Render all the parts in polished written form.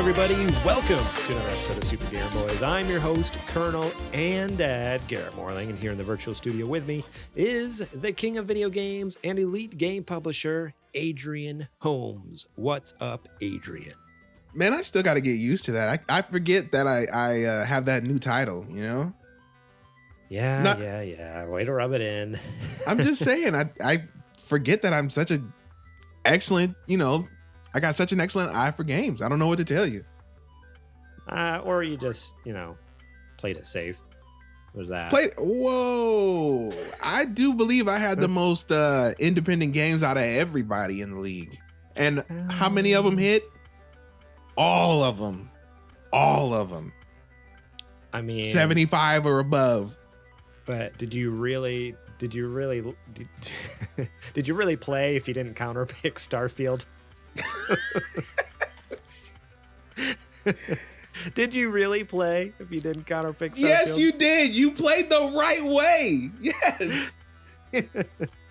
everybody. Welcome to another episode of Super Gamer Boys. I'm your host, Colonel and Dad, Garrett Morlang, and here in the virtual studio with me is the king of video games and elite game publisher, Adrian Holmes. What's up, Adrian? Man, I still got to get used to that. I forget that I have that new title, you know? Yeah. Way to rub it in. I'm just saying, I forget that I'm such an excellent, I got such an excellent eye for games. I don't know what to tell you. Or you just, played it safe. There's that. Whoa. I do believe I had the most independent games out of everybody in the league. And how many of them hit? All of them. I mean, 75 or above. But did you really play if you didn't counterpick Starfield? Did you really play if you didn't counterpick Starfield? Yes, you did. You played the right way. Yes. You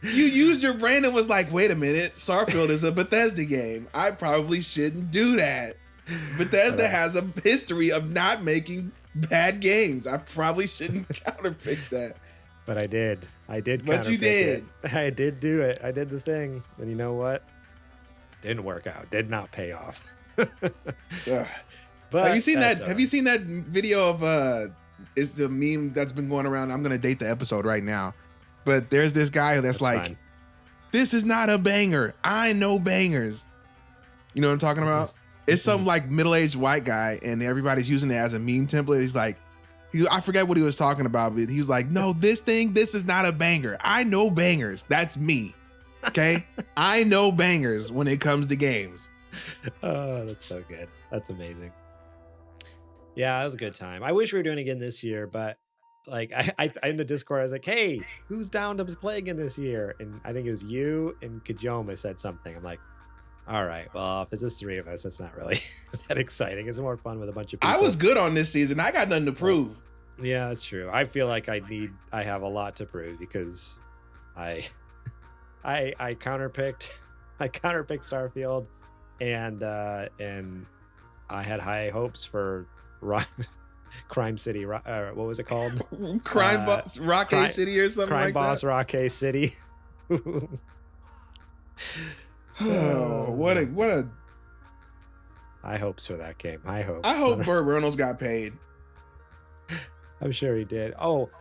used your brain and was like, wait a minute, Starfield is a Bethesda game. I probably shouldn't do that. Bethesda has a history of not making bad games. I probably shouldn't counterpick that. But I did. But you did. I did do it. I did the thing. And you know what? Didn't work out. Did not pay off. But have you seen that? Have you seen that video of it's the meme that's been going around? I'm gonna date the episode right now. But there's this guy that's like, fine. This is not a banger. I know bangers. You know what I'm talking about? It's some like middle-aged white guy, and everybody's using it as a meme template. He's like, I forget what he was talking about, but he was like, no, this is not a banger. I know bangers. That's me. Okay? I know bangers when it comes to games. Oh, that's so good. That's amazing. Yeah, that was a good time. I wish we were doing it again this year, but like I in the Discord, I was like, hey, who's down to play again this year? And I think it was you and Cajoma said something. I'm like, all right, well, if it's just three of us, that's not really that exciting. It's more fun with a bunch of people. I was good on this season. I got nothing to prove. Yeah, that's true. I feel like I have a lot to prove because I counterpicked Starfield and I had high hopes for Crime City. What was it called? Crime Boss Rocksteady City or something like that. Crime Boss Rocksteady City. Oh, what a high hopes for that game. High hopes. I hope Burt Reynolds got paid. I'm sure he did. Oh,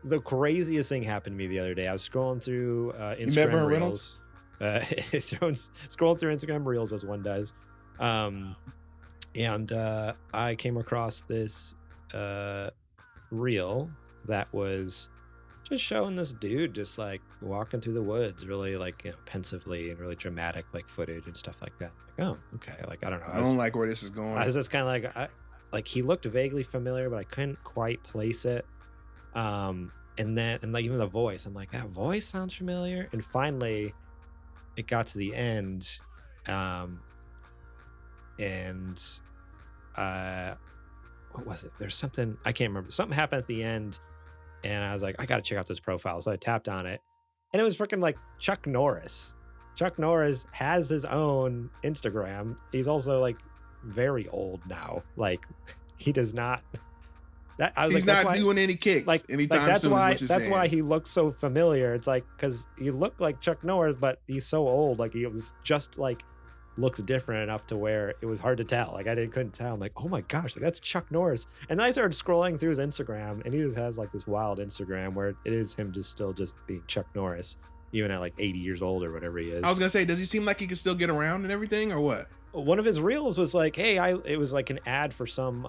the craziest thing happened to me the other day. I was scrolling through Instagram you met Burt Reels. Scrolling through Instagram Reels as one does. And I came across this reel that was just showing this dude just like walking through the woods really like pensively and really dramatic like footage and stuff like that. Like, oh, okay. Like, I don't know. I don't like where this is going. I was just kind of like he looked vaguely familiar, but I couldn't quite place it. And like even the voice, I'm like, that voice sounds familiar. And finally it got to the end. What was it? There's something, I can't remember. Something happened at the end and I was like, I got to check out this profile. So I tapped on it and it was freaking like Chuck Norris. Chuck Norris has his own Instagram. He's also like very old now. Like he does not, that I was he's like, not doing any kicks like anytime that's soon. That's why he looks so familiar. It's like, cause he looked like Chuck Norris, but he's so old. Like he was just like, looks different enough to where it was hard to tell. Like couldn't tell. I'm like, oh my gosh, like that's Chuck Norris. And then I started scrolling through his Instagram and he just has like this wild Instagram where it is him just still just being Chuck Norris, even at like 80 years old or whatever he is. I was gonna say, does he seem like he can still get around and everything or what? One of his reels was like, hey, it was like an ad for some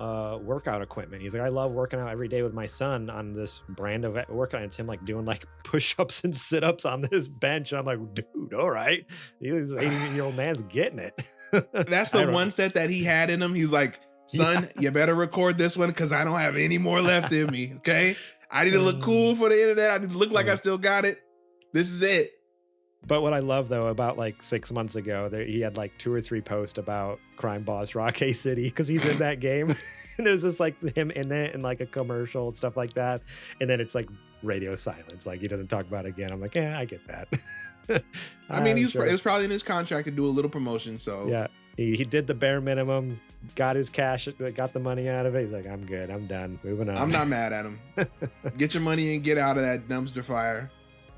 workout equipment. He's like, I love working out every day with my son on this brand of workout. It's him like doing like push-ups and sit-ups on this bench. And I'm like, dude, all right. This 80-year-old man's getting it. That's the one set that he had in him. He's like, son, you better record this one because I don't have any more left in me. Okay. I need to look cool for the internet. I need to look like I still got it. This is it. But what I love though, about like 6 months ago, he had like 2 or 3 posts about Crime Boss Rocksteady City because he's in that game. And it was just like him in it and like a commercial and stuff like that. And then it's like radio silence. Like he doesn't talk about it again. I'm like, yeah, I get that. I mean, it was probably in his contract to do a little promotion. So yeah, He did the bare minimum, got his cash, got the money out of it. He's like, I'm good. I'm done. Moving on. I'm not mad at him. Get your money and get out of that dumpster fire.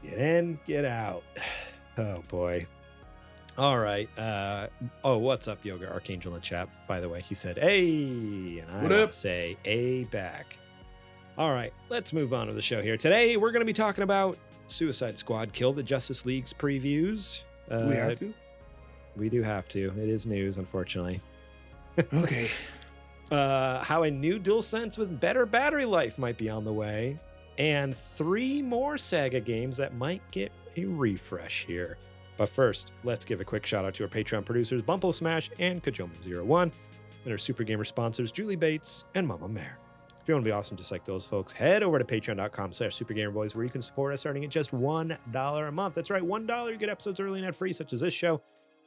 Get in, get out. Oh, boy. All right. What's up, Yoga Archangel in the chat? By the way, he said, hey, and I want to say, a back. All right, let's move on to the show here. Today, we're going to be talking about Suicide Squad Kill the Justice League's previews. We have to? We do have to. It is news, unfortunately. Okay. How a new DualSense with better battery life might be on the way. And 3 more Sega games that might get a refresh here. But first, let's give a quick shout out to our Patreon producers, Bumpo Smash and Cajoma01, and our Super Gamer sponsors, Julie Bates and Mama Mare. If you want to be awesome just like those folks, head over to patreon.com/supergamerboys, where you can support us starting at just $1 a month. That's right, $1. You get episodes early and ad-free, such as this show,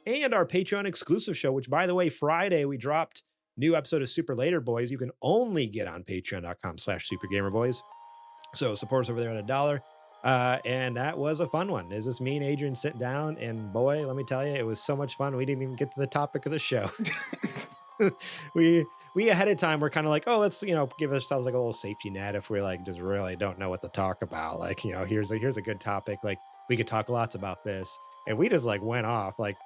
and our Patreon exclusive show, which, by the way, Friday we dropped new episode of Super Later Boys. You can only get on patreon.com/supergamerboys. So support us over there at $1. And that was a fun one. Is this me and Adrian sit down, and boy, let me tell you, it was so much fun. We didn't even get to the topic of the show. we ahead of time, we're kind of like, oh, let's, give ourselves like a little safety net if we're like, just really don't know what to talk about. Like, here's a good topic. Like, we could talk lots about this. And we just like went off. Like,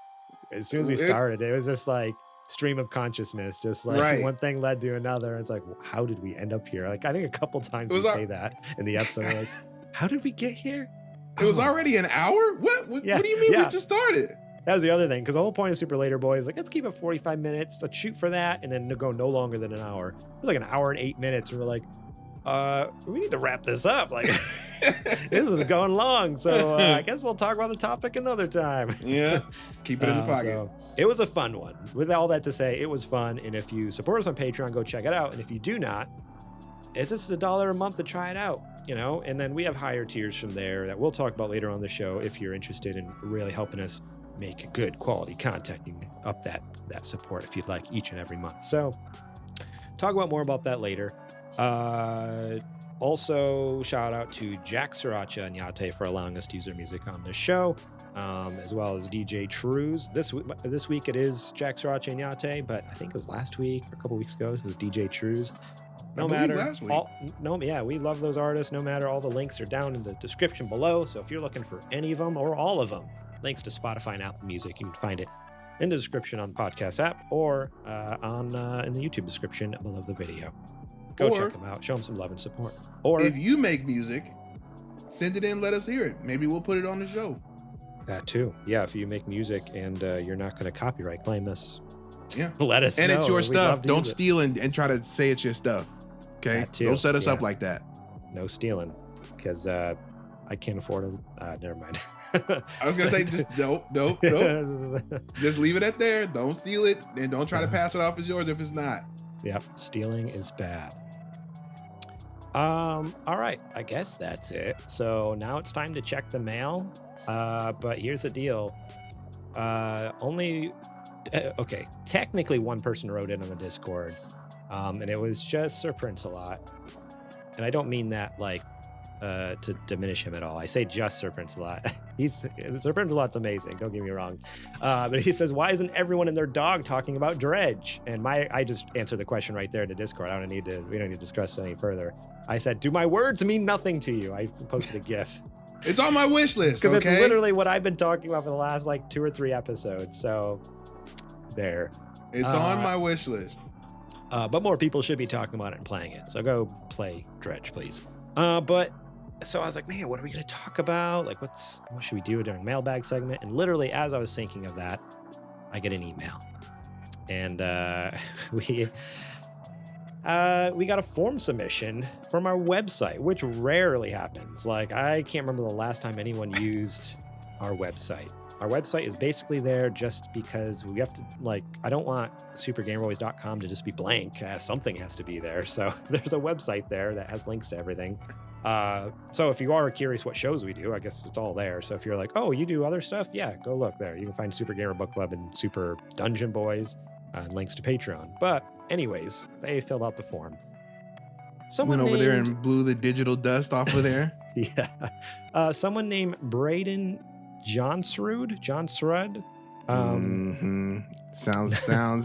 as soon as we started, it was just like stream of consciousness, just like one thing led to another. It's like, how did we end up here? Like, I think a couple times we say that in the episode. We're like, how did we get here? It was already an hour? What do you mean we just started? That was the other thing, because the whole point of Super Later Boys, like, let's keep it 45 minutes. Let's shoot for that, and then go no longer than an hour. It was like an hour and 8 minutes, and we're like, we need to wrap this up. Like, this is going long, so I guess we'll talk about the topic another time. Yeah, keep it in the pocket. So it was a fun one. With all that to say, it was fun, and if you support us on Patreon, go check it out. And if you do not, it's just $1 a month to try it out. And then we have higher tiers from there that we'll talk about later on the show. If you're interested in really helping us make good quality content, you can up that support if you'd like each and every month. So talk about more about that later. Also, shout out to Jack Sriracha and Yate for allowing us to use their music on the show, as well as DJ Trooz. This week it is Jack Sriracha and Yate, but I think it was last week or a couple weeks ago it was DJ Trooz. No matter, we love those artists. No matter, all the links are down in the description below. So if you're looking for any of them or all of them, links to Spotify and Apple Music, you can find it in the description on the podcast app or in the YouTube description below the video. Go check them out. Show them some love and support. Or if you make music, send it in. Let us hear it. Maybe we'll put it on the show. That too. Yeah, if you make music and you're not going to copyright claim us, let us know. And it's your stuff. Don't steal and try to say it's your stuff. Okay, don't set us up like that. No stealing, because I can't afford it. Never mind. I was gonna say, just don't. Just leave it at there. Don't steal it, and don't try to pass it off as yours if it's not. Yep, stealing is bad. All right, I guess that's it. So now it's time to check the mail. But here's the deal. Technically one person wrote in on the Discord. And it was just Sir Prince-A-Lot. And I don't mean that like to diminish him at all. I say just Sir Prince-A-Lot. Sir Prince-A-Lot's amazing, don't get me wrong. But he says, why isn't everyone and their dog talking about Dredge? And I just answered the question right there in the Discord. We don't need to discuss it any further. I said, do my words mean nothing to you? I posted a GIF. It's on my wish list, because it's literally what I've been talking about for the last like 2 or 3 episodes. So there. It's on my wish list. But more people should be talking about it and playing it. So go play Dredge, please. But so I was like, man, what are we going to talk about? Like, what should we do during mailbag segment? And literally, as I was thinking of that, I get an email. And we got a form submission from our website, which rarely happens. Like, I can't remember the last time anyone used our website. Our website is basically there just because we have to, like, I don't want supergamerboys.com to just be blank. Something has to be there. So there's a website there that has links to everything. So if you are curious what shows we do, I guess it's all there. So if you're like, oh, you do other stuff? Yeah, go look there. You can find Super Gamer Book Club and Super Dungeon Boys, and links to Patreon. But anyways, they filled out the form. Someone went over there and blew the digital dust off of there. Yeah. Someone named Braden Johnsrud Sounds.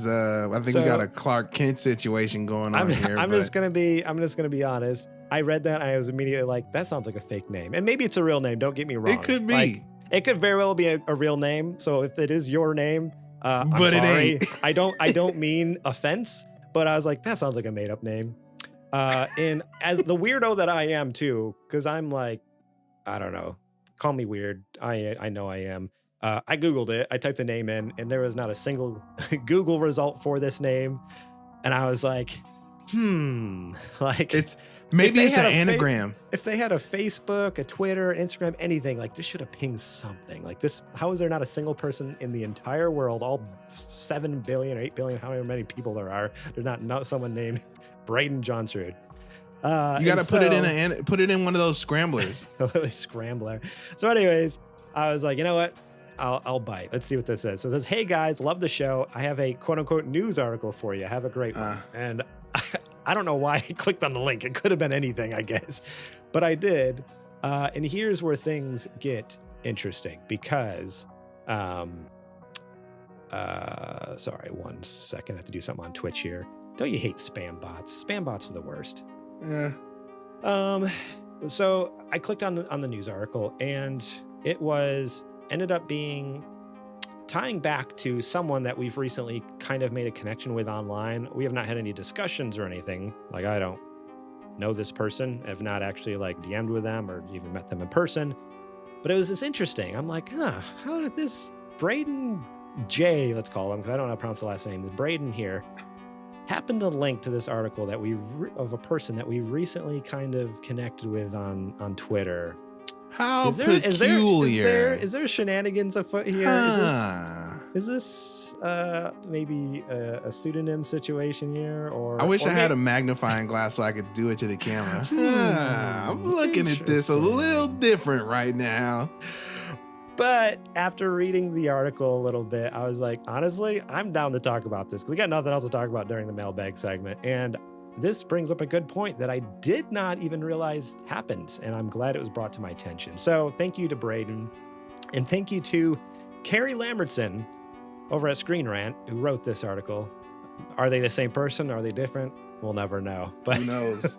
I think we got a Clark Kent situation going on here. I'm just gonna be honest. I read that and I was immediately like, that sounds like a fake name, and maybe it's a real name. Don't get me wrong. It could be. Like, it could very well be a real name. So if it is your name, I'm but sorry. it ain't. I don't mean offense, but I was like, that sounds like a made up name. And as the weirdo that I am too, because I'm like, I don't know, call me weird. I know I am. I Googled it. I typed the name in, and there was not a single Google result for this name. And I was like, like maybe it's an anagram. If they had a Facebook, a Twitter, Instagram, anything, like this should have pinged something like this. How is there not a single person in the entire world, all 7 billion or 8 billion, however many people there are, there's not someone named Braden Johnsrud. You got to put it in one of those scramblers. A scrambler. So anyways, I was like, you know what? I'll bite. Let's see what this is. So it says, hey guys, love the show. I have a quote unquote news article for you. Have a great one. And I don't know why I clicked on the link. It could have been anything, I guess, but I did. And here's where things get interesting because, sorry, 1 second. I have to do something on Twitch here. Don't you hate spam bots? Spam bots are the worst. Yeah. So I clicked on the news article, and it ended up being tying back to someone that we've recently kind of made a connection with online. We have not had any discussions or anything. Like, I don't know this person. I've not actually like DM'd with them or even met them in person. But it was just interesting. I'm like, how did this Braden J, let's call him, because I don't know how to pronounce the last name, the Braden here, happened to link to this article that of a person that we recently kind of connected with on Twitter. How peculiar. Is there shenanigans afoot here? Is this maybe a pseudonym situation here? Or I wish I had a magnifying glass so I could do it to the camera. I'm looking at this a little different right now. But after reading the article a little bit, I was like, honestly, I'm down to talk about this. We got nothing else to talk about during the mailbag segment. And this brings up a good point that I did not even realize happened, and I'm glad it was brought to my attention. So thank you to Braden, and thank you to Carrie Lambertson over at Screen Rant, who wrote this article. Are they the same person? Are they different? We'll never know. But who knows?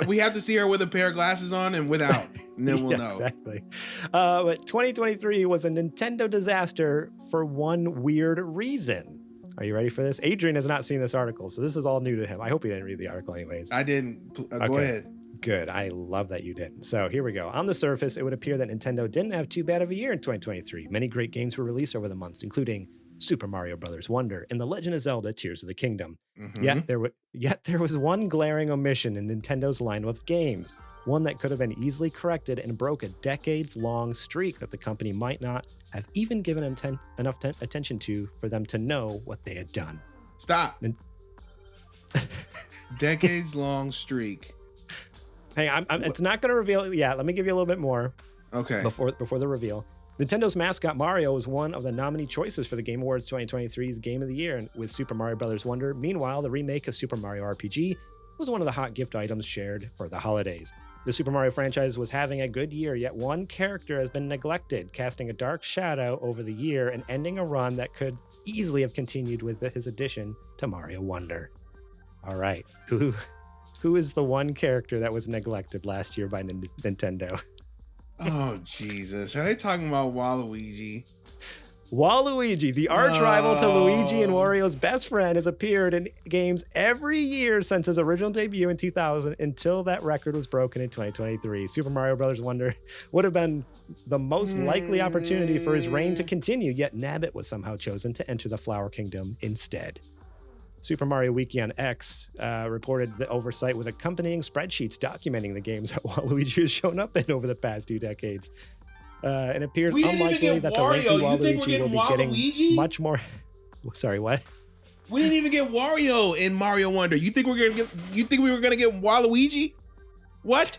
We have to see her with a pair of glasses on and without, and then we'll know. Exactly. But 2023 was a Nintendo disaster for one weird reason. Are you ready for this? Adrian has not seen this article, so this is all new to him. I hope he didn't read the article anyways. I didn't. Go ahead. Good. I love that you didn't. So here we go. On the surface, it would appear that Nintendo didn't have too bad of a year in 2023. Many great games were released over the months, including Super Mario Bros. Wonder and The Legend of Zelda Tears of the Kingdom. Mm-hmm. Yet there was one glaring omission in Nintendo's lineup of games. One that could have been easily corrected and broke a decades-long streak that the company might not have even given enough attention to for them to know what they had done. Stop. Decades-long streak. Hey, it's not going to reveal. Yeah, let me give you a little bit more. Okay. Before the reveal. Nintendo's mascot Mario was one of the nominee choices for the Game Awards 2023's Game of the Year with Super Mario Bros. Wonder. Meanwhile, the remake of Super Mario RPG was one of the hot gift items shared for the holidays. The Super Mario franchise was having a good year, yet one character has been neglected, casting a dark shadow over the year and ending a run that could easily have continued with his addition to Mario Wonder. All right, who is the one character that was neglected last year by Nintendo? Oh, Jesus. Are they talking about Waluigi? Waluigi, the arch rival to Luigi and Wario's best friend, has appeared in games every year since his original debut in 2000 until that record was broken in 2023. Super Mario Bros. Wonder would have been the most likely opportunity for his reign to continue, yet Nabbit was somehow chosen to enter the Flower Kingdom instead. Super Mario Wiki on X reported the oversight with accompanying spreadsheets documenting the games that Waluigi has shown up in over the past 2 decades. And it appears unlikely that the lengthy Waluigi will be getting much more. Sorry, what? We didn't even get Wario in Mario Wonder. You think we were gonna get Waluigi? What?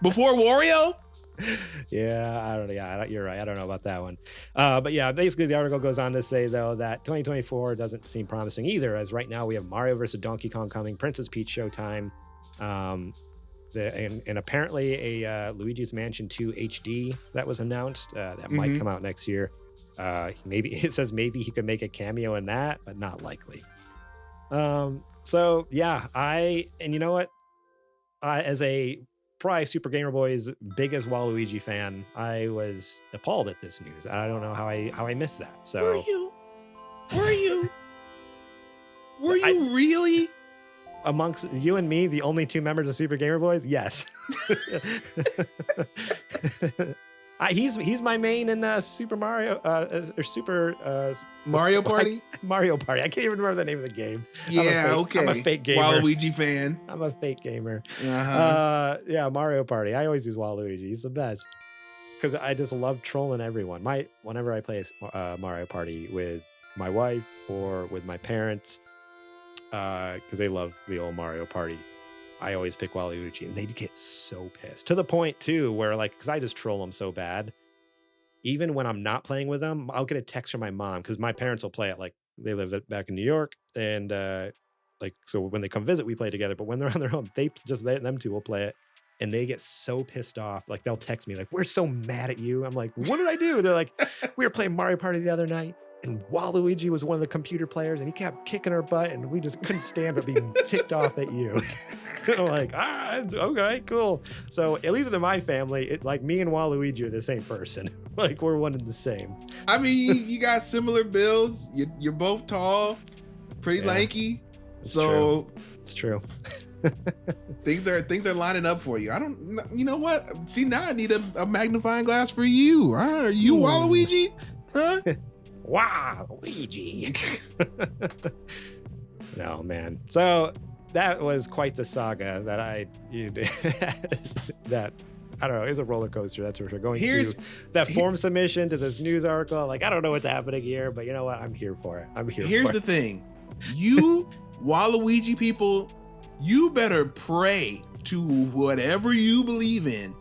Before Wario? Yeah, I don't know. Yeah, you're right. I don't know about that one. But yeah, basically the article goes on to say though that 2024 doesn't seem promising either, as right now we have Mario vs. Donkey Kong coming, Princess Peach Showtime, and apparently a Luigi's Mansion 2 HD that was announced that might come out next year. Maybe it says maybe he could make a cameo in that, but not likely. So yeah, and you know what? As a probably Super Gamer Boy's biggest Waluigi fan, I was appalled at this news. I don't know how I missed that. So Were you really? Amongst you and me, the only two members of Super Gamer Boys, yes. He's my main in Super Mario or Super Mario Party. Mario Party. I can't even remember the name of the game. Yeah, okay. I'm a fake gamer. Waluigi fan. I'm a fake gamer. Uh-huh. Yeah, Mario Party. I always use Waluigi. He's the best because I just love trolling everyone. Whenever I play Mario Party with my wife or with my parents, because they love the old Mario Party, I always pick Waluigi, and they'd get so pissed to the point too where because I just troll them so bad. Even when I'm not playing with them, I'll get a text from my mom because my parents will play it. Like they live back in New York, and so when they come visit, we play together. But when they're on their own, them two will play it, and they get so pissed off. Like they'll text me like, "We're so mad at you." I'm like, "What did I do?" They're like, "We were playing Mario Party the other night, and Waluigi was one of the computer players, and he kept kicking our butt, and we just couldn't stand but being ticked off at you." I'm like, okay, cool. So at least in my family, like me and Waluigi are the same person. Like we're one and the same. I mean, you got similar builds. You're both tall, pretty lanky. So it's true. things are lining up for you. You know what? See, now I need a magnifying glass for you. Are you Waluigi? Huh? Waluigi. No, man. So that was quite the saga that I don't know. It was a roller coaster. That's for sure. Going through that form submission to this news article. Like, I don't know what's happening here, but you know what? I'm here for it. Here's the thing. You Waluigi people, you better pray to whatever you believe in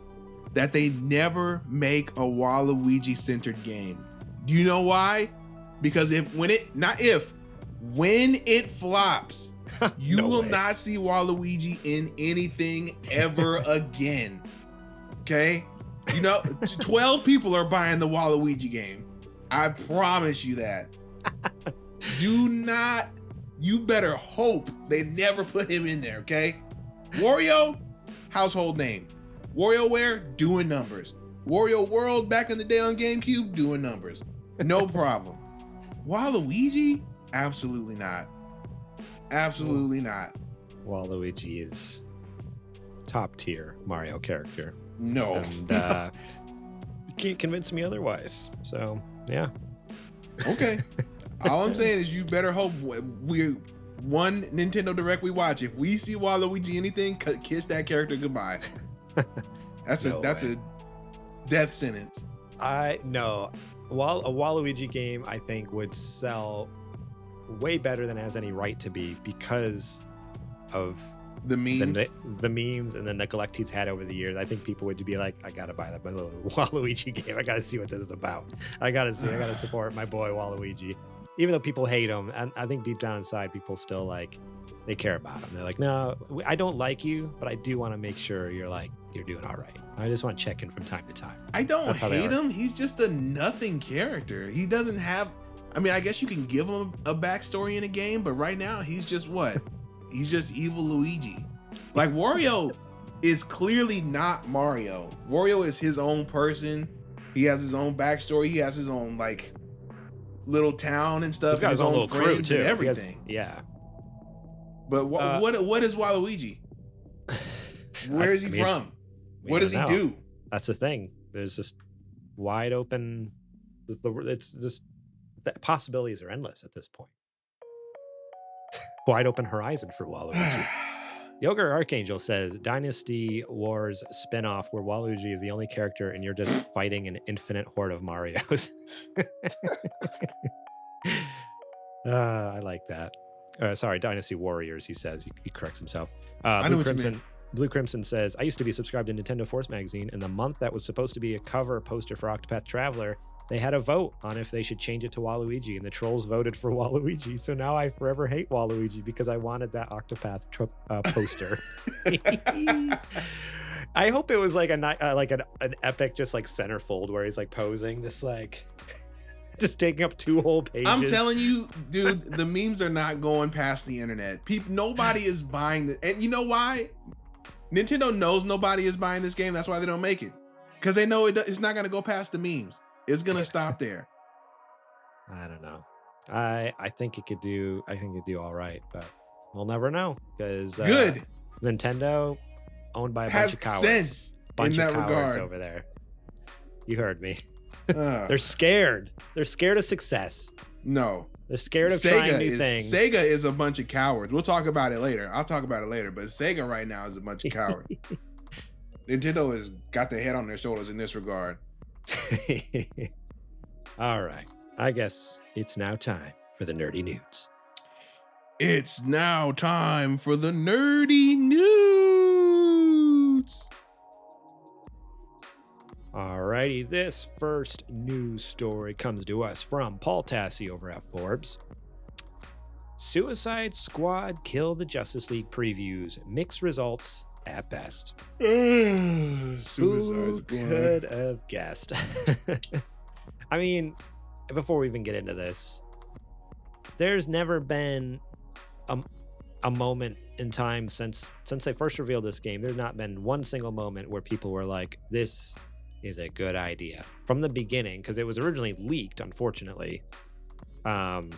that they never make a Waluigi centered game. Do you know why? Because when it flops, you will not see Waluigi in anything ever again. Okay? 12 people are buying the Waluigi game. I promise you that. You better hope they never put him in there, okay? Wario, household name. WarioWare, doing numbers. Wario World back in the day on GameCube, doing numbers. No problem. Waluigi? Absolutely not. Absolutely not. Waluigi is top tier Mario character. No. And you can't convince me otherwise. So, yeah. Okay. All I'm saying is you better hope one Nintendo Direct we watch. If we see Waluigi anything, kiss that character goodbye. That's a death sentence. While a Waluigi game, I think, would sell way better than it has any right to be because of the memes, the memes, and the neglect he's had over the years. I think people would be like, I gotta buy that little Waluigi game. I gotta see what this is about. I gotta support my boy Waluigi, even though people hate him. And I think deep down inside, people still they care about him. They're like, no, I don't like you, but I do want to make sure you're doing all right. I just want to check in from time to time. I don't hate him. He's just a nothing character. He doesn't have. I mean, I guess you can give him a backstory in a game, but right now he's just what? He's just evil Luigi. Like Wario is clearly not Mario. Wario is his own person. He has his own backstory. He has his own little town and stuff. He's got his own little crew too. And everything. Yeah. But what is Waluigi? Where is he from? What does he do? That's the thing. There's this wide open. It's just the possibilities are endless at this point. Wide open horizon for Waluigi. Yogurt Archangel says Dynasty Wars spinoff where Waluigi is the only character and you're just fighting an infinite horde of Marios. I like that. Sorry, Dynasty Warriors, he says. He corrects himself. Blue Crimson says, I used to be subscribed to Nintendo Force magazine, and the month that was supposed to be a cover poster for Octopath Traveler, they had a vote on if they should change it to Waluigi, and the trolls voted for Waluigi. So now I forever hate Waluigi because I wanted that Octopath poster. I hope it was like an epic, just centerfold where he's posing, just Just taking up 2 whole pages. I'm telling you, dude, the memes are not going past the internet. Nobody is buying it. And you know why? Nintendo knows nobody is buying this game. That's why they don't make it. Because they know it's not going to go past the memes. It's going to stop there. I don't know. I think it could do all right, but we'll never know because good Nintendo owned by a bunch of cowards. Sense bunch in of that cowards regard. over there. You heard me. They're scared. They're scared of success. No. They're scared of trying new things. Sega is a bunch of cowards. We'll talk about it later. I'll talk about it later, but Sega right now is a bunch of cowards. Nintendo has got their head on their shoulders in this regard. All right. I guess it's now time for the nerdy nudes. It's now time for the nerdy nudes. Alrighty, this first news story comes to us from Paul Tassi over at Forbes. Suicide Squad Kill the Justice League previews, mixed results at best. Who could have guessed? I mean, before we even get into this, there's never been a moment in time since they first revealed this game. There's not been one single moment where people were like, this is a good idea from the beginning, because it was originally leaked, unfortunately. So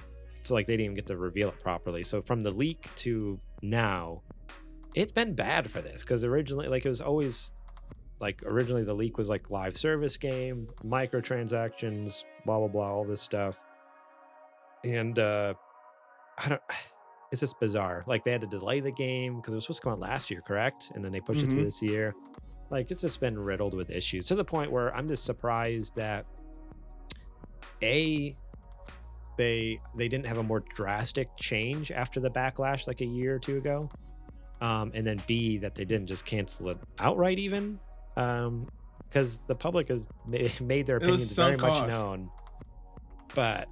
like they didn't even get to reveal it properly. So from the leak to now, it's been bad for this, because originally, like, it was always like, originally the leak was like live service game, microtransactions, blah blah blah, all this stuff. And it's just bizarre. Like, they had to delay the game because it was supposed to come out last year, correct? And then they pushed it to this year. Like, it's just been riddled with issues to the point where I'm just surprised that they didn't have a more drastic change after the backlash like a year or two ago. And then B, that they didn't just cancel it outright even. Because the public has made their opinions very much known. But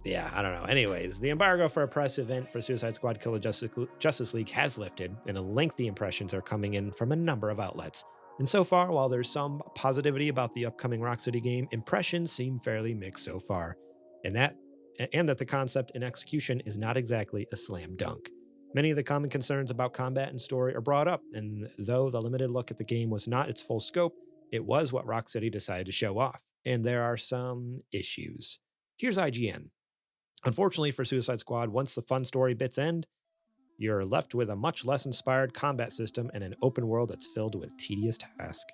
yeah, I don't know. Anyways, the embargo for a press event for Suicide Squad Kill the Justice League has lifted, and lengthy impressions are coming in from a number of outlets. And so far, while there's some positivity about the upcoming Rocksteady game, impressions seem fairly mixed so far. And that the concept and execution is not exactly a slam dunk. Many of the common concerns about combat and story are brought up, and though the limited look at the game was not its full scope, it was what Rocksteady decided to show off. And there are some issues. Here's IGN. Unfortunately for Suicide Squad, once the fun story bits end, you're left with a much less inspired combat system and an open world that's filled with tedious tasks.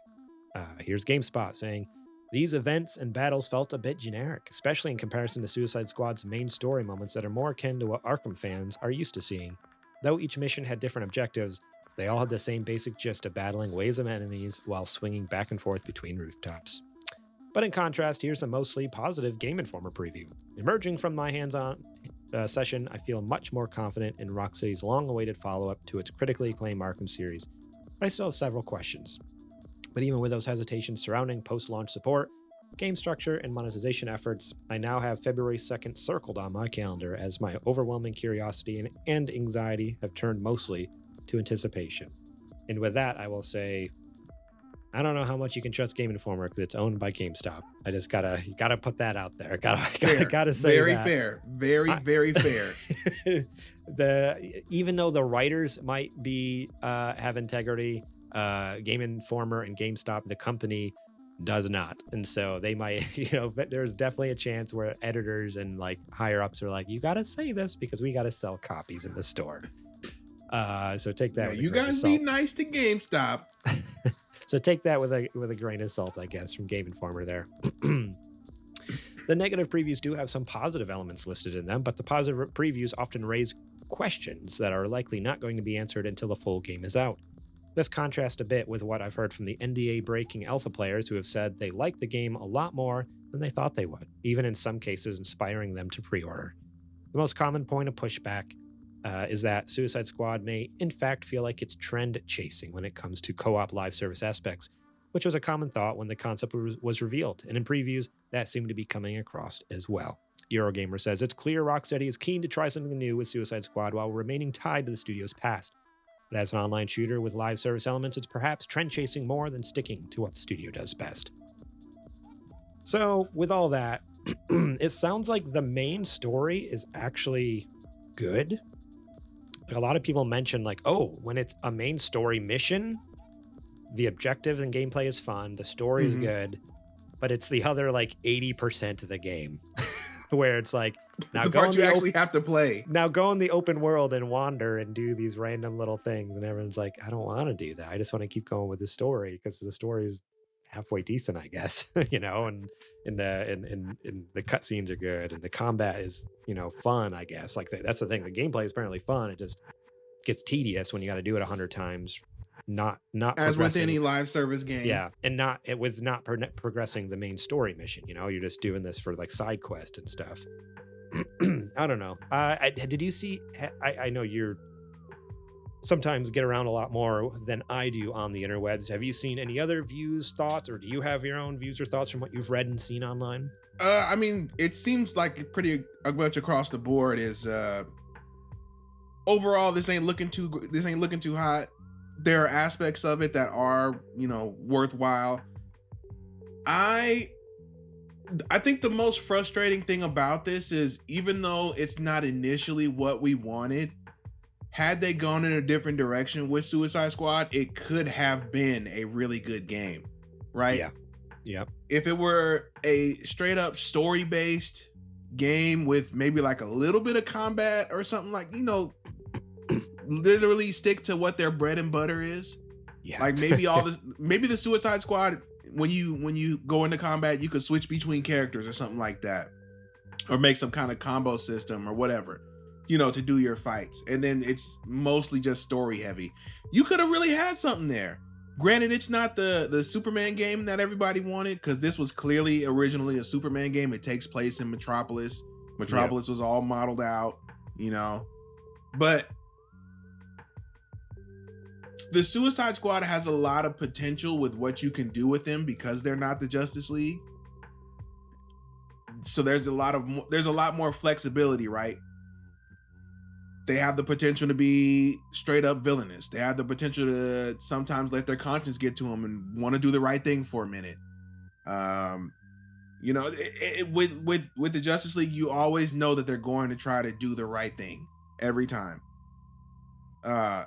Here's GameSpot saying, these events and battles felt a bit generic, especially in comparison to Suicide Squad's main story moments that are more akin to what Arkham fans are used to seeing. Though each mission had different objectives, they all had the same basic gist of battling waves of enemies while swinging back and forth between rooftops. But in contrast, here's a mostly positive Game Informer preview. Emerging from my hands-on session, I feel much more confident in Rocksteady's long-awaited follow-up to its critically acclaimed Arkham series, but I still have several questions. But even with those hesitations surrounding post-launch support, game structure, and monetization efforts, I now have February 2nd circled on my calendar, as my overwhelming curiosity and anxiety have turned mostly to anticipation. And with that, I will say, I don't know how much you can trust Game Informer because it's owned by GameStop. I just gotta put that out there. Gotta say very that. fair, very fair. Even though the writers might be have integrity, Game Informer and GameStop, the company, does not, and so they might, but there's definitely a chance where editors and like higher ups are like, you gotta say this because we gotta sell copies in the store. So take that. You guys be nice to GameStop. So take that with a grain of salt, I guess, from Game Informer there. The negative previews do have some positive elements listed in them, but the positive previews often raise questions that are likely not going to be answered until the full game is out. This contrasts a bit with what I've heard from the NDA-breaking alpha players who have said they like the game a lot more than they thought they would, even in some cases inspiring them to pre-order. The most common point of pushback is that Suicide Squad may in fact feel like it's trend chasing when it comes to co-op live service aspects, which was a common thought when the concept was revealed, and in previews that seemed to be coming across as well. Eurogamer says it's clear Rocksteady is keen to try something new with Suicide Squad while remaining tied to the studio's past. But as an online shooter with live service elements, it's perhaps trend chasing more than sticking to what the studio does best. So with all that, It sounds like the main story is actually good. Like a lot of people mention like, oh, when it's a main story mission, the objective and gameplay is fun, the story is good, but it's the other like 80% of the game where it's like, now the go part in you actually have to play. Now go in the open world and wander and do these random little things, and everyone's like, I don't want to do that. I just want to keep going with the story because the story is halfway decent, I guess. You know, and the cutscenes are good, and the combat is, you know, fun, I guess. Like that's the thing. The gameplay is apparently fun. It just gets tedious when you got to do it 100 times. Not as with any live service game. Yeah, and not progressing the main story mission. You know, you're just doing this for like side quest and stuff. I don't know. Did you see? I know you're sometimes get around a lot more than I do on the interwebs. Have you seen any other views, thoughts, or do you have your own views or thoughts from what you've read and seen online? I mean, it seems like pretty much across the board is overall this ain't looking too hot. There are aspects of it that are, you know, worthwhile. I think the most frustrating thing about this is, even though it's not initially what we wanted, had they gone in a different direction with Suicide Squad, it could have been a really good game, right? Yeah. Yep. If it were a straight up story based game with maybe like a little bit of combat or something, like, you know, literally stick to what their bread and butter is. Yeah. Like maybe the Suicide Squad, when you go into combat, you could switch between characters or something like that, or make some kind of combo system or whatever, you know, to do your fights. And then it's mostly just story heavy. You could have really had something there. Granted, it's not the Superman game that everybody wanted, because this was clearly originally a Superman game. It takes place in Metropolis. Metropolis was all modeled out, you know, but the Suicide Squad has a lot of potential with what you can do with them because they're not the Justice League. So there's a lot more flexibility, right? They have the potential to be straight up villainous. They have the potential to sometimes let their conscience get to them and want to do the right thing for a minute. You know, with the Justice League, you always know that they're going to try to do the right thing every time.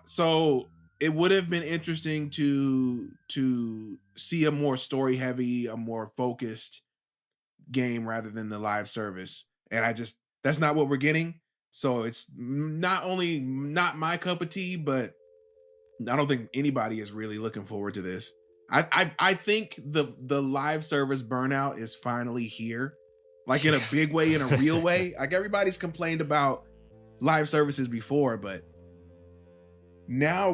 So it would have been interesting to see a more story heavy, a more focused game rather than the live service. And that's not what we're getting. So it's not only not my cup of tea, but I don't think anybody is really looking forward to this. I think the live service burnout is finally here, like in a big way, in a real way. Like everybody's complained about live services before, but now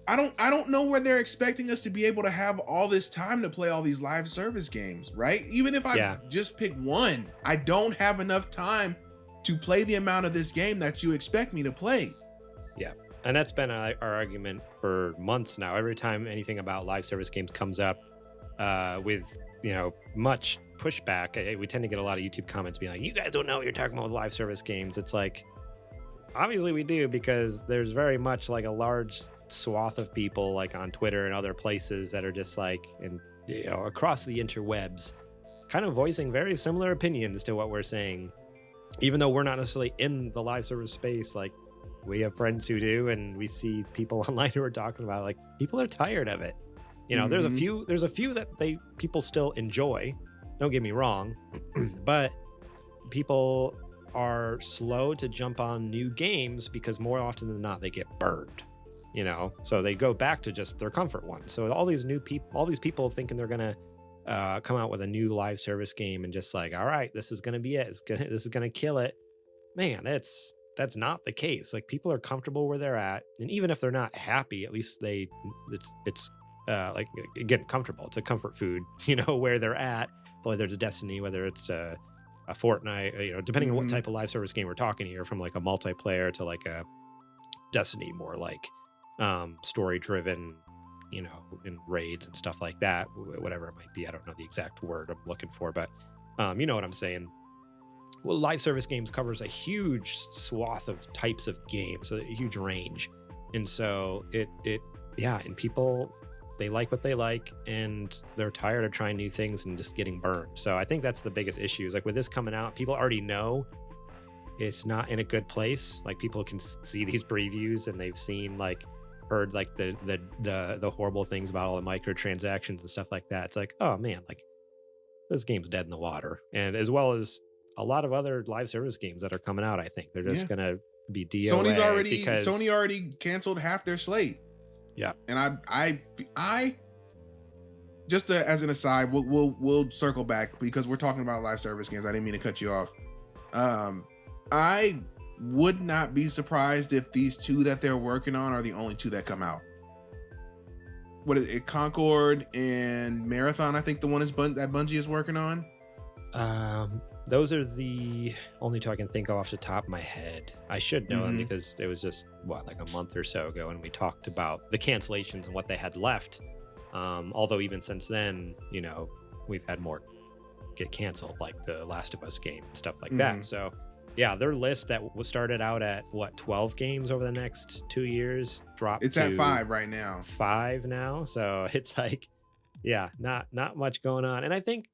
I don't know where they're expecting us to be able to have all this time to play all these live service games, right? Even if I just pick one, I don't have enough time to play the amount of this game that you expect me to play. Yeah. And that's been our argument for months now. Every time anything about live service games comes up with, you know, much pushback, we tend to get a lot of YouTube comments being like, you guys don't know what you're talking about with live service games. It's like, obviously we do, because there's very much like a large swath of people like on Twitter and other places that are just like, and you know, across the interwebs, kind of voicing very similar opinions to what we're saying, even though we're not necessarily in the live service space. Like, we have friends who do, and we see people online who are talking about it. Like, people are tired of it. You know, there's a few that people still enjoy, don't get me wrong, but people are slow to jump on new games because more often than not they get burned, you know, so they go back to just their comfort one. So all these people thinking they're gonna come out with a new live service game and just like, all right, this is gonna be it, this is gonna kill it. Man, that's not the case. Like, people are comfortable where they're at, and even if they're not happy, at least it's like, again, comfortable. It's a comfort food, you know, where they're at, whether it's Destiny, whether it's a Fortnite, you know, depending on what type of live service game we're talking here, from like a multiplayer to like a Destiny, more like story driven, you know, in raids and stuff like that, whatever it might be. I don't know the exact word I'm looking for, but you know what I'm saying. Well, live service games covers a huge swath of types of games, a huge range, and so and people they like what they like, and they're tired of trying new things and just getting burned. So I think that's the biggest issue, is like with this coming out, people already know it's not in a good place. Like people can see these previews and they've seen like heard like the horrible things about all the microtransactions and stuff like that. It's like, oh man, like this game's dead in the water. And as well as a lot of other live service games that are coming out, I think they're just gonna be DOA. Sony already canceled half their slate. Yeah. And I just as an aside, we'll circle back because we're talking about live service games. I didn't mean to cut you off. I would not be surprised if these two that they're working on are the only two that come out. What is it? Concord and Marathon, I think the one is that Bungie is working on. Those are the only two I can think of off the top of my head. I should know them because it was just like a month or so ago, and we talked about the cancellations and what they had left. Although even since then, you know, we've had more get canceled, like the Last of Us game and stuff like that. So yeah, their list that was started out at 12 games over the next 2 years dropped. It's at 5 right now. 5 now. So it's like, yeah, not much going on. And I think,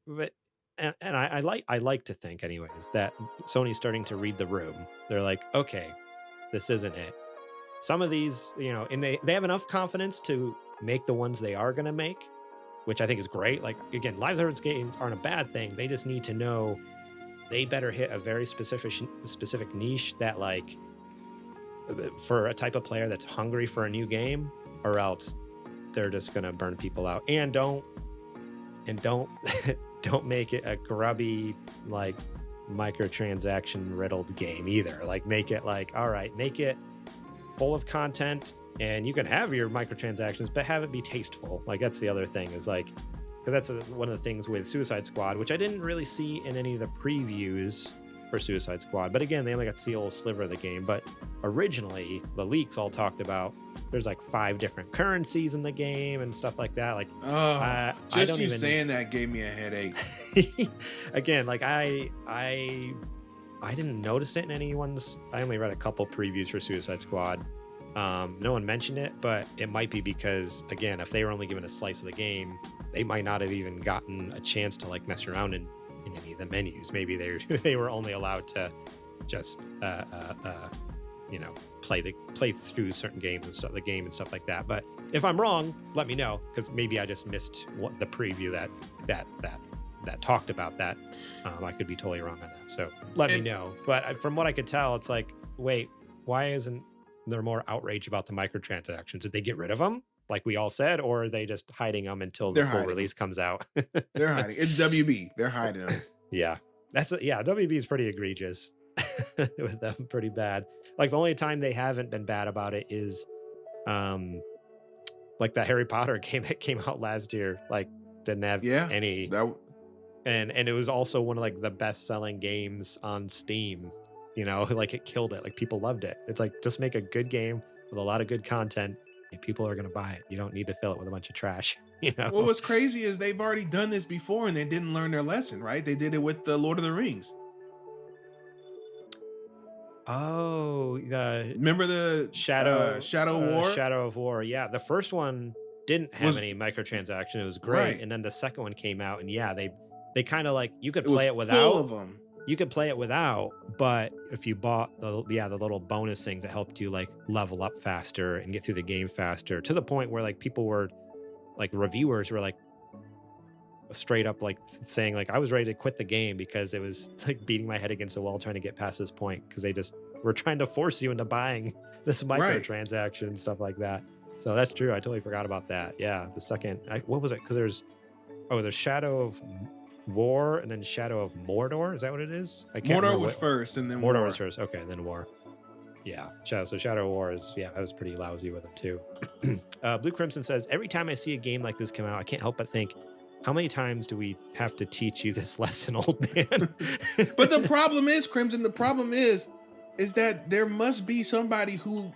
and I like to think anyways that Sony's starting to read the room. They're like, okay, this isn't it. Some of these, you know, and they have enough confidence to make the ones they are going to make, which I think is great. Like, again, live service games aren't a bad thing. They just need to know they better hit a very specific niche that, like, for a type of player that's hungry for a new game, or else they're just going to burn people out. And don't don't make it a grubby, like, microtransaction riddled game either. Like, make it like, all right, make it full of content, and you can have your microtransactions, but have it be tasteful. Like, that's the other thing, is like, because that's one of the things with Suicide Squad, which I didn't really see in any of the previews for Suicide Squad. But again, they only got to see a little sliver of the game. But originally, the leaks all talked about there's like 5 different currencies in the game and stuff like that. Like, just you saying that gave me a headache. Again, like I didn't notice it in anyone's. I only read a couple previews for Suicide Squad. No one mentioned it, but it might be because, again, if they were only given a slice of the game, they might not have even gotten a chance to like mess around in any of the menus. Maybe they were only allowed to just you know, play through certain games and stuff, the game and stuff like that. But if I'm wrong, let me know, because maybe I just missed what the preview that talked about that. I could be totally wrong on that, so let me know. But from what I could tell, it's like, wait, why isn't there more outrage about the microtransactions? Did they get rid of them, like we all said, or are they just hiding them until the full release comes out? They're hiding. It's WB. They're hiding them. Yeah, WB is pretty egregious with them, pretty bad. Like, the only time they haven't been bad about it is like that Harry Potter game that came out last year. Like, didn't have any and it was also one of like the best selling games on Steam. You know, like, it killed it. Like, people loved it. It's like, just make a good game with a lot of good content and people are going to buy it. You don't need to fill it with a bunch of trash, you know? Well, what's crazy is they've already done this before and they didn't learn their lesson, right? They did it with the Lord of the Rings. Oh, remember the Shadow War? Shadow of War. Yeah. The first one didn't have any microtransaction. It was great. Right. And then the second one came out, and they kind of like, you could play it without. Full of them. You could play it without, but if you bought the little bonus things that helped you like level up faster and get through the game faster, to the point where like people were like, reviewers were like straight up like saying like, I was ready to quit the game because it was like beating my head against the wall trying to get past this point, because they just were trying to force you into buying this microtransaction and stuff like that. So that's true. I totally forgot about that. Yeah, the second, what was it? Because there's Shadow of War and then Shadow of Mordor. Is that what it is? I can't remember. Mordor was first, and then Mordor was first. Okay, and then War. Yeah, so Shadow of War is, I was pretty lousy with them too. Blue Crimson says, every time I see a game like this come out, I can't help but think, how many times do we have to teach you this lesson, old man? But the problem is, Crimson, is that there must be somebody who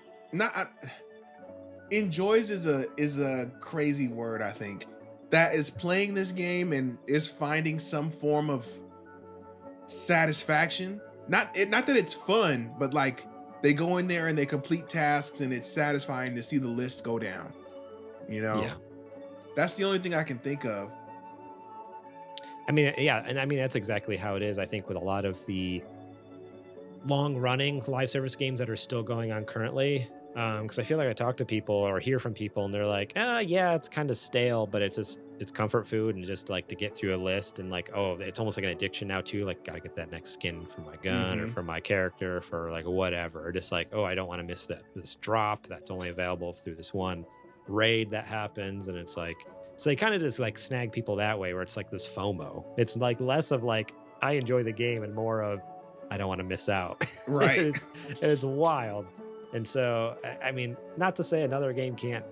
enjoys is a crazy word, I think, that is playing this game and is finding some form of satisfaction. Not that it's fun, but like, they go in there and they complete tasks and it's satisfying to see the list go down, you know? Yeah. That's the only thing I can think of. I mean, yeah, and I mean that's exactly how it is. I think with a lot of the long-running live service games that are still going on currently, because I feel like I talk to people or hear from people, and they're like, yeah, it's kind of stale, but it's comfort food, and just like to get through a list, and like, oh, it's almost like an addiction now too. Like, gotta get that next skin for my gun or for my character, for like whatever. Or just like, oh, I don't want to miss this drop that's only available through this one raid that happens, and it's like. So they kind of just like snag people that way, where it's like this FOMO. It's like less of like, I enjoy the game, and more of, I don't want to miss out. Right. it's wild. And so, I mean, not to say another game can't,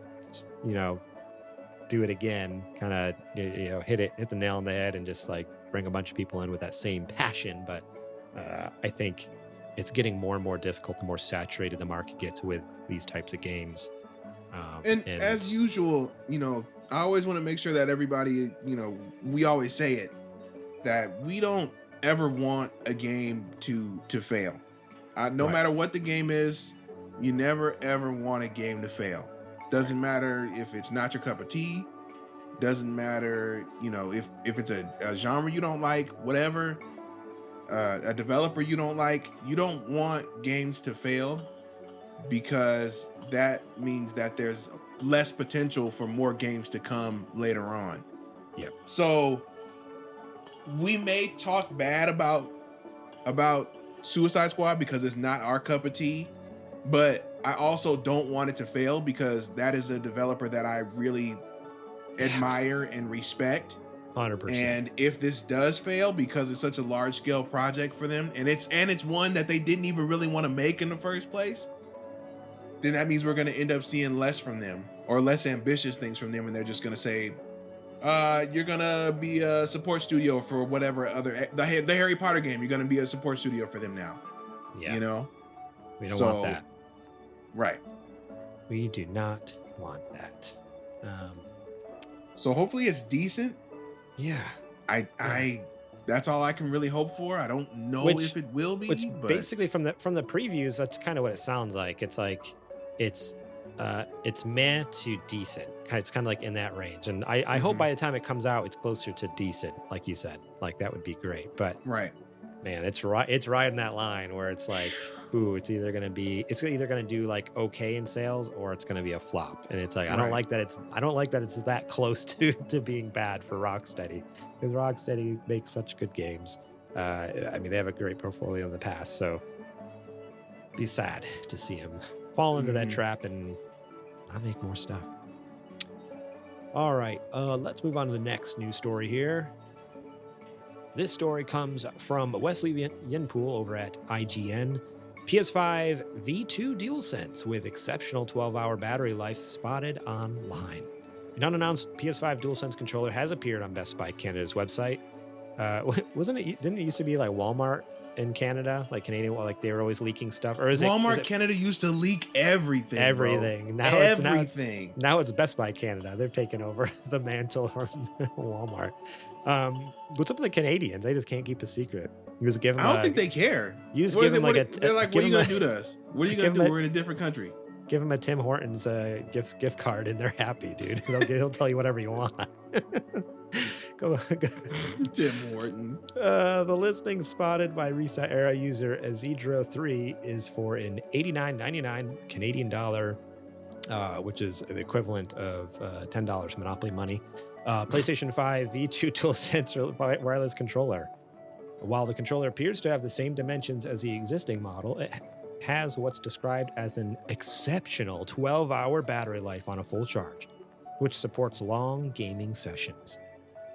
do it again, kind of, hit the nail on the head and just like bring a bunch of people in with that same passion. But I think it's getting more and more difficult the more saturated the market gets with these types of games. And as usual, I always want to make sure that everybody, we always say it, that we don't ever want a game to fail. No matter what the game is, you never ever want a game to fail. Doesn't matter if it's not your cup of tea. Doesn't matter, if it's a genre you don't like, whatever, a developer you don't like. You don't want games to fail, because that means that there's less potential for more games to come later on. Yep. So we may talk bad about Suicide Squad because it's not our cup of tea, but I also don't want it to fail, because that is a developer that I really admire and respect. 100%. And if this does fail because it's such a large scale project for them, and it's one that they didn't even really want to make in the first place, then that means we're going to end up seeing less from them, or less ambitious things from them, and they're just going to say, you're going to be a support studio for whatever other, the Harry Potter game, you're going to be a support studio for them now. Yeah. We don't want that. Right. We do not want that. So hopefully it's decent. Yeah. I that's all I can really hope for. I don't know if it will be. But basically from the previews, that's kind of what it sounds like. It's like it's meh to decent. It's kind of like in that range. And I hope by the time it comes out, it's closer to decent, like you said. Like that would be great. But man, it's right in that line where it's like, ooh, it's either gonna do like okay in sales, or it's gonna be a flop. And it's like I don't like that it's that close to being bad for Rocksteady, because Rocksteady makes such good games. I mean, they have a great portfolio in the past, so be sad to see him fall into that trap and not make more stuff. All right, let's move on to the next news story here. This story comes from Wesley Yenpool over at IGN. PS5 V2 DualSense with exceptional 12-hour battery life spotted online. An unannounced PS5 DualSense controller has appeared on Best Buy Canada's website. Didn't it used to be like Walmart in Canada, like Canadian, like they were always leaking stuff? Or is Walmart Canada used to leak everything? Everything. Bro. Everything. Now it's Best Buy Canada. They've taken over the mantle from Walmart. What's up with the Canadians? They just can't keep a secret. You just give them. I don't think they care. You just give them they're like, what are you gonna do to us? What are you gonna do? We're in a different country. Give them a Tim Hortons gift card, and they're happy, dude. He'll tell you whatever you want. Go. Tim Hortons. The listing spotted by Reset Era user Azedro3 is for an $89.99 Canadian dollar, which is the equivalent of $10 Monopoly money. PlayStation 5 V2 DualSense wireless controller. While the controller appears to have the same dimensions as the existing model, it has what's described as an exceptional 12-hour battery life on a full charge, which supports long gaming sessions.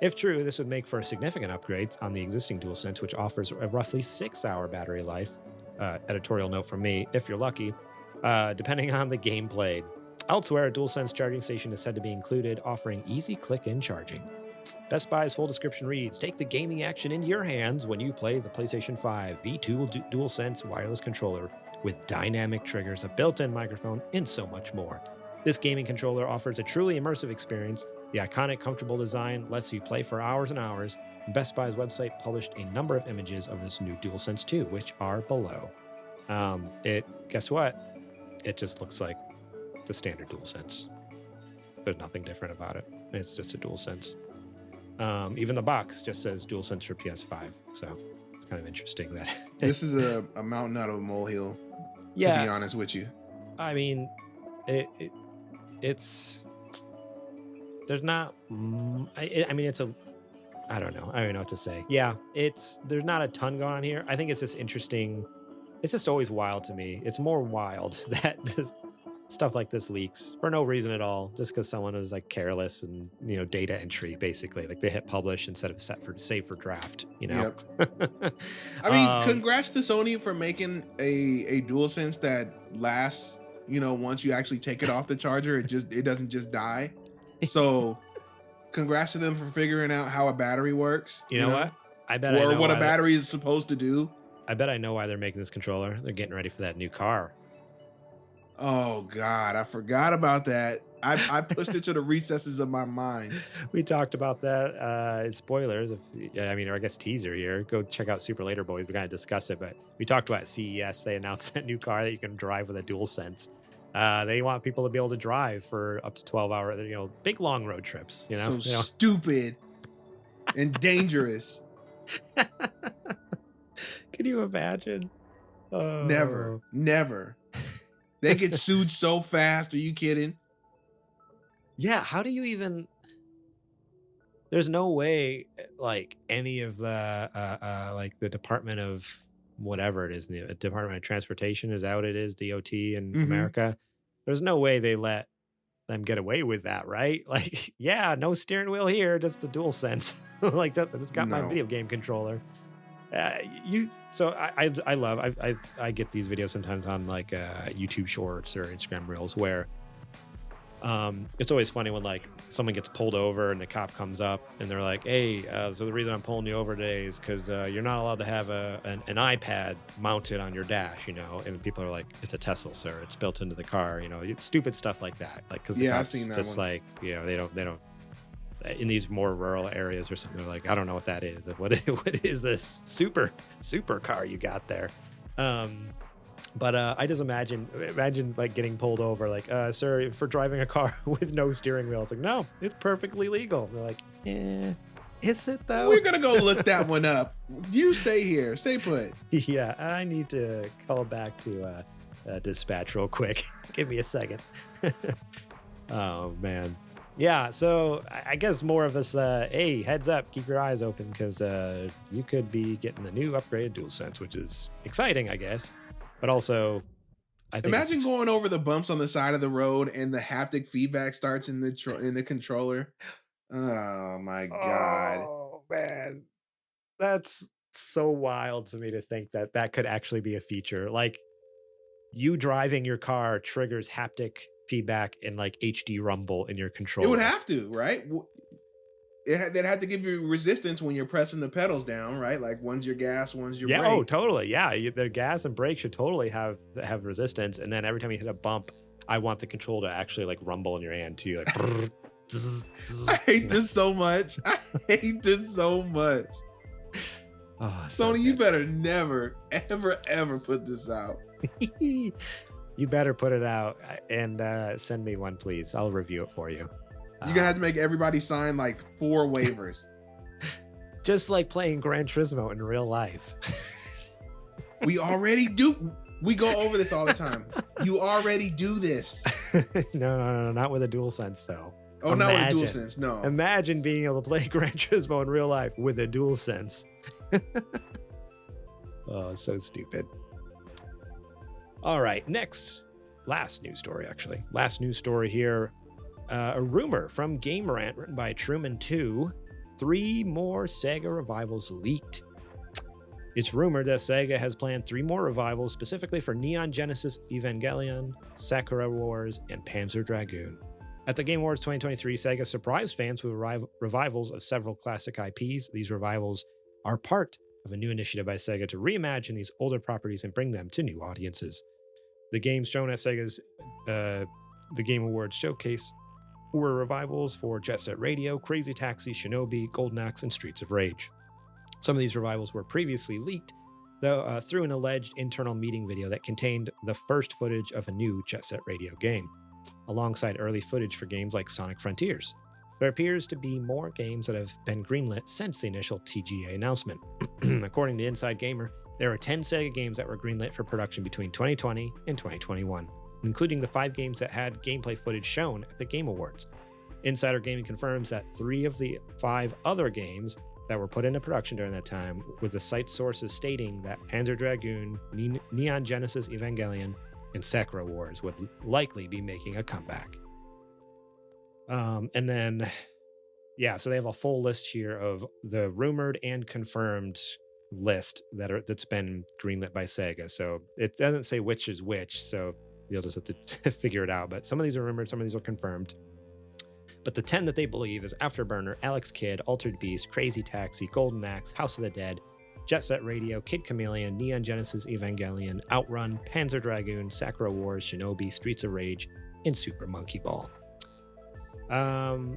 If true, this would make for a significant upgrade on the existing DualSense, which offers a roughly 6-hour battery life. Editorial note from me, if you're lucky, depending on the game played. Elsewhere, a DualSense charging station is said to be included, offering easy click-in charging. Best Buy's full description reads, take the gaming action into your hands when you play the PlayStation 5 V2 DualSense wireless controller with dynamic triggers, a built-in microphone, and so much more. This gaming controller offers a truly immersive experience. The iconic, comfortable design lets you play for hours and hours. Best Buy's website published a number of images of this new DualSense 2, which are below. Guess what? It just looks like the standard DualSense. There's nothing different about it. It's just a DualSense. Even the box just says DualSense for PS5. So it's kind of interesting that this is a mountain out of a molehill. Yeah, to be honest with you. I mean, it's there's not. I mean, it's a. I don't know. I don't know what to say. Yeah, there's not a ton going on here. I think it's just interesting. It's just always wild to me. It's more wild that just stuff like this leaks for no reason at all, just because someone was like careless and data entry basically. Like they hit publish instead of save for draft. Yep. I mean, congrats to Sony for making a DualSense that lasts. Once you actually take it off the charger, it doesn't just die. So, congrats to them for figuring out how a battery works. You know what? I bet or I know what a battery is supposed to do. I bet I know why they're making this controller. They're getting ready for that new car. Oh God, I forgot about that. I pushed it to the recesses of my mind. We talked about that. Spoilers, or I guess teaser here. Go check out Super Later Boys. We kind of discussed it, but we talked about CES. They announced that new car that you can drive with a DualSense. They want people to be able to drive for up to 12 hour, big long road trips. So stupid and dangerous. Can you imagine? Never. They get sued so fast. Are you kidding? Yeah. How do you even? There's no way, like any of the, like the Department of whatever it is, the Department of Transportation is out. It is DOT in America. There's no way they let them get away with that, right? Like, yeah, no steering wheel here, just a DualSense. Like, just got my video game controller. So I get these videos sometimes on like YouTube Shorts or Instagram Reels where it's always funny when like someone gets pulled over and the cop comes up and they're like, hey, so the reason I'm pulling you over today is because you're not allowed to have an iPad mounted on your dash, and people are like, it's a Tesla, sir, it's built into the car, it's stupid stuff like that, like because the cops I've seen that just one. like they don't in these more rural areas or something, they're like, I don't know what that is. What is this super car you got there? But I just imagine like getting pulled over, like, sir, for driving a car with no steering wheel. It's like, no, it's perfectly legal. They're like, is it though? We're gonna go look that one up. You stay here, stay put. Yeah, I need to call back to dispatch real quick. Give me a second. Oh man. Yeah, so I guess more of us, hey, heads up, keep your eyes open because you could be getting the new upgraded DualSense, which is exciting, I guess. But also, I think imagine going over the bumps on the side of the road and the haptic feedback starts in the controller. Oh my God. Oh man, that's so wild to me to think that could actually be a feature. Like you driving your car triggers haptic feedback and like HD rumble in your controller. It would have to, right? They'd have to give you resistance when you're pressing the pedals down, right? Like one's your gas, one's your brake. Oh, totally. Yeah, the gas and brake should totally have resistance. And then every time you hit a bump, I want the control to actually like rumble in your hand too. Like, brrr, zzz, zzz. I hate this so much. Oh, Sony, you better never, ever put this out. You better put it out and send me one, please. I'll review it for you. You're gonna have to make everybody sign like 4 waivers. Just like playing Gran Turismo in real life. We already do. We go over this all the time. You already do this. No, not with a DualSense though. Oh, not with DualSense, no. Imagine being able to play Gran Turismo in real life with a DualSense. Oh, so stupid. All right, last news story here. A rumor from Game Rant written by Truman2. 3 more Sega revivals leaked. It's rumored that Sega has planned 3 more revivals specifically for Neon Genesis Evangelion, Sakura Wars, and Panzer Dragoon. At the Game Awards 2023, Sega surprised fans with revivals of several classic IPs. These revivals are part of a new initiative by Sega to reimagine these older properties and bring them to new audiences. The games shown at Sega's the Game Awards showcase were revivals for Jet Set Radio, Crazy Taxi, Shinobi, Golden Axe, and Streets of Rage. Some of these revivals were previously leaked, though, through an alleged internal meeting video that contained the first footage of a new Jet Set Radio game, alongside early footage for games like Sonic Frontiers. There appears to be more games that have been greenlit since the initial TGA announcement. According to Inside Gamer, there are 10 Sega games that were greenlit for production between 2020 and 2021, including the 5 games that had gameplay footage shown at the Game Awards. Insider Gaming confirms that 3 of the 5 other games that were put into production during that time, with the site sources stating that Panzer Dragoon, Neon Genesis Evangelion, and Sakura Wars would likely be making a comeback. And then, so they have a full list here of the rumored and confirmed list that's been greenlit by Sega. So it doesn't say which is which, so you'll just have to figure it out. But some of these are rumored, some of these are confirmed. But the 10 that they believe is Afterburner, Alex Kidd, Altered Beast, Crazy Taxi, Golden Axe, House of the Dead, Jet Set Radio, Kid Chameleon, Neon Genesis Evangelion, Outrun, Panzer Dragoon, Sakura Wars, Shinobi, Streets of Rage, and Super Monkey Ball.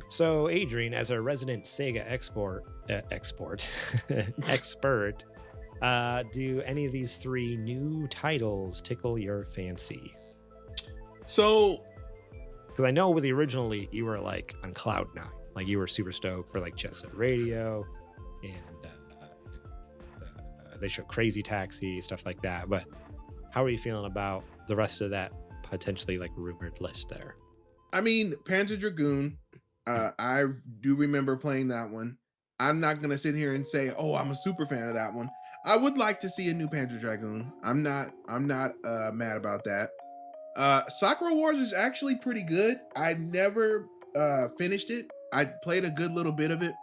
So Adrian, as a resident Sega expert, do any of these 3 new titles tickle your fancy? So, because I know with the original Elite, you were like on cloud 9, like you were super stoked for like Jet Set Radio, and they show Crazy Taxi, stuff like that. But how are you feeling about the rest of that potentially like rumored list there? I mean, Panzer Dragoon, I do remember playing that one. I'm not gonna sit here and say, "Oh, I'm a super fan of that one." I would like to see a new Panzer Dragoon. I'm not mad about that. Sakura Wars is actually pretty good. I never finished it. I played a good little bit of it.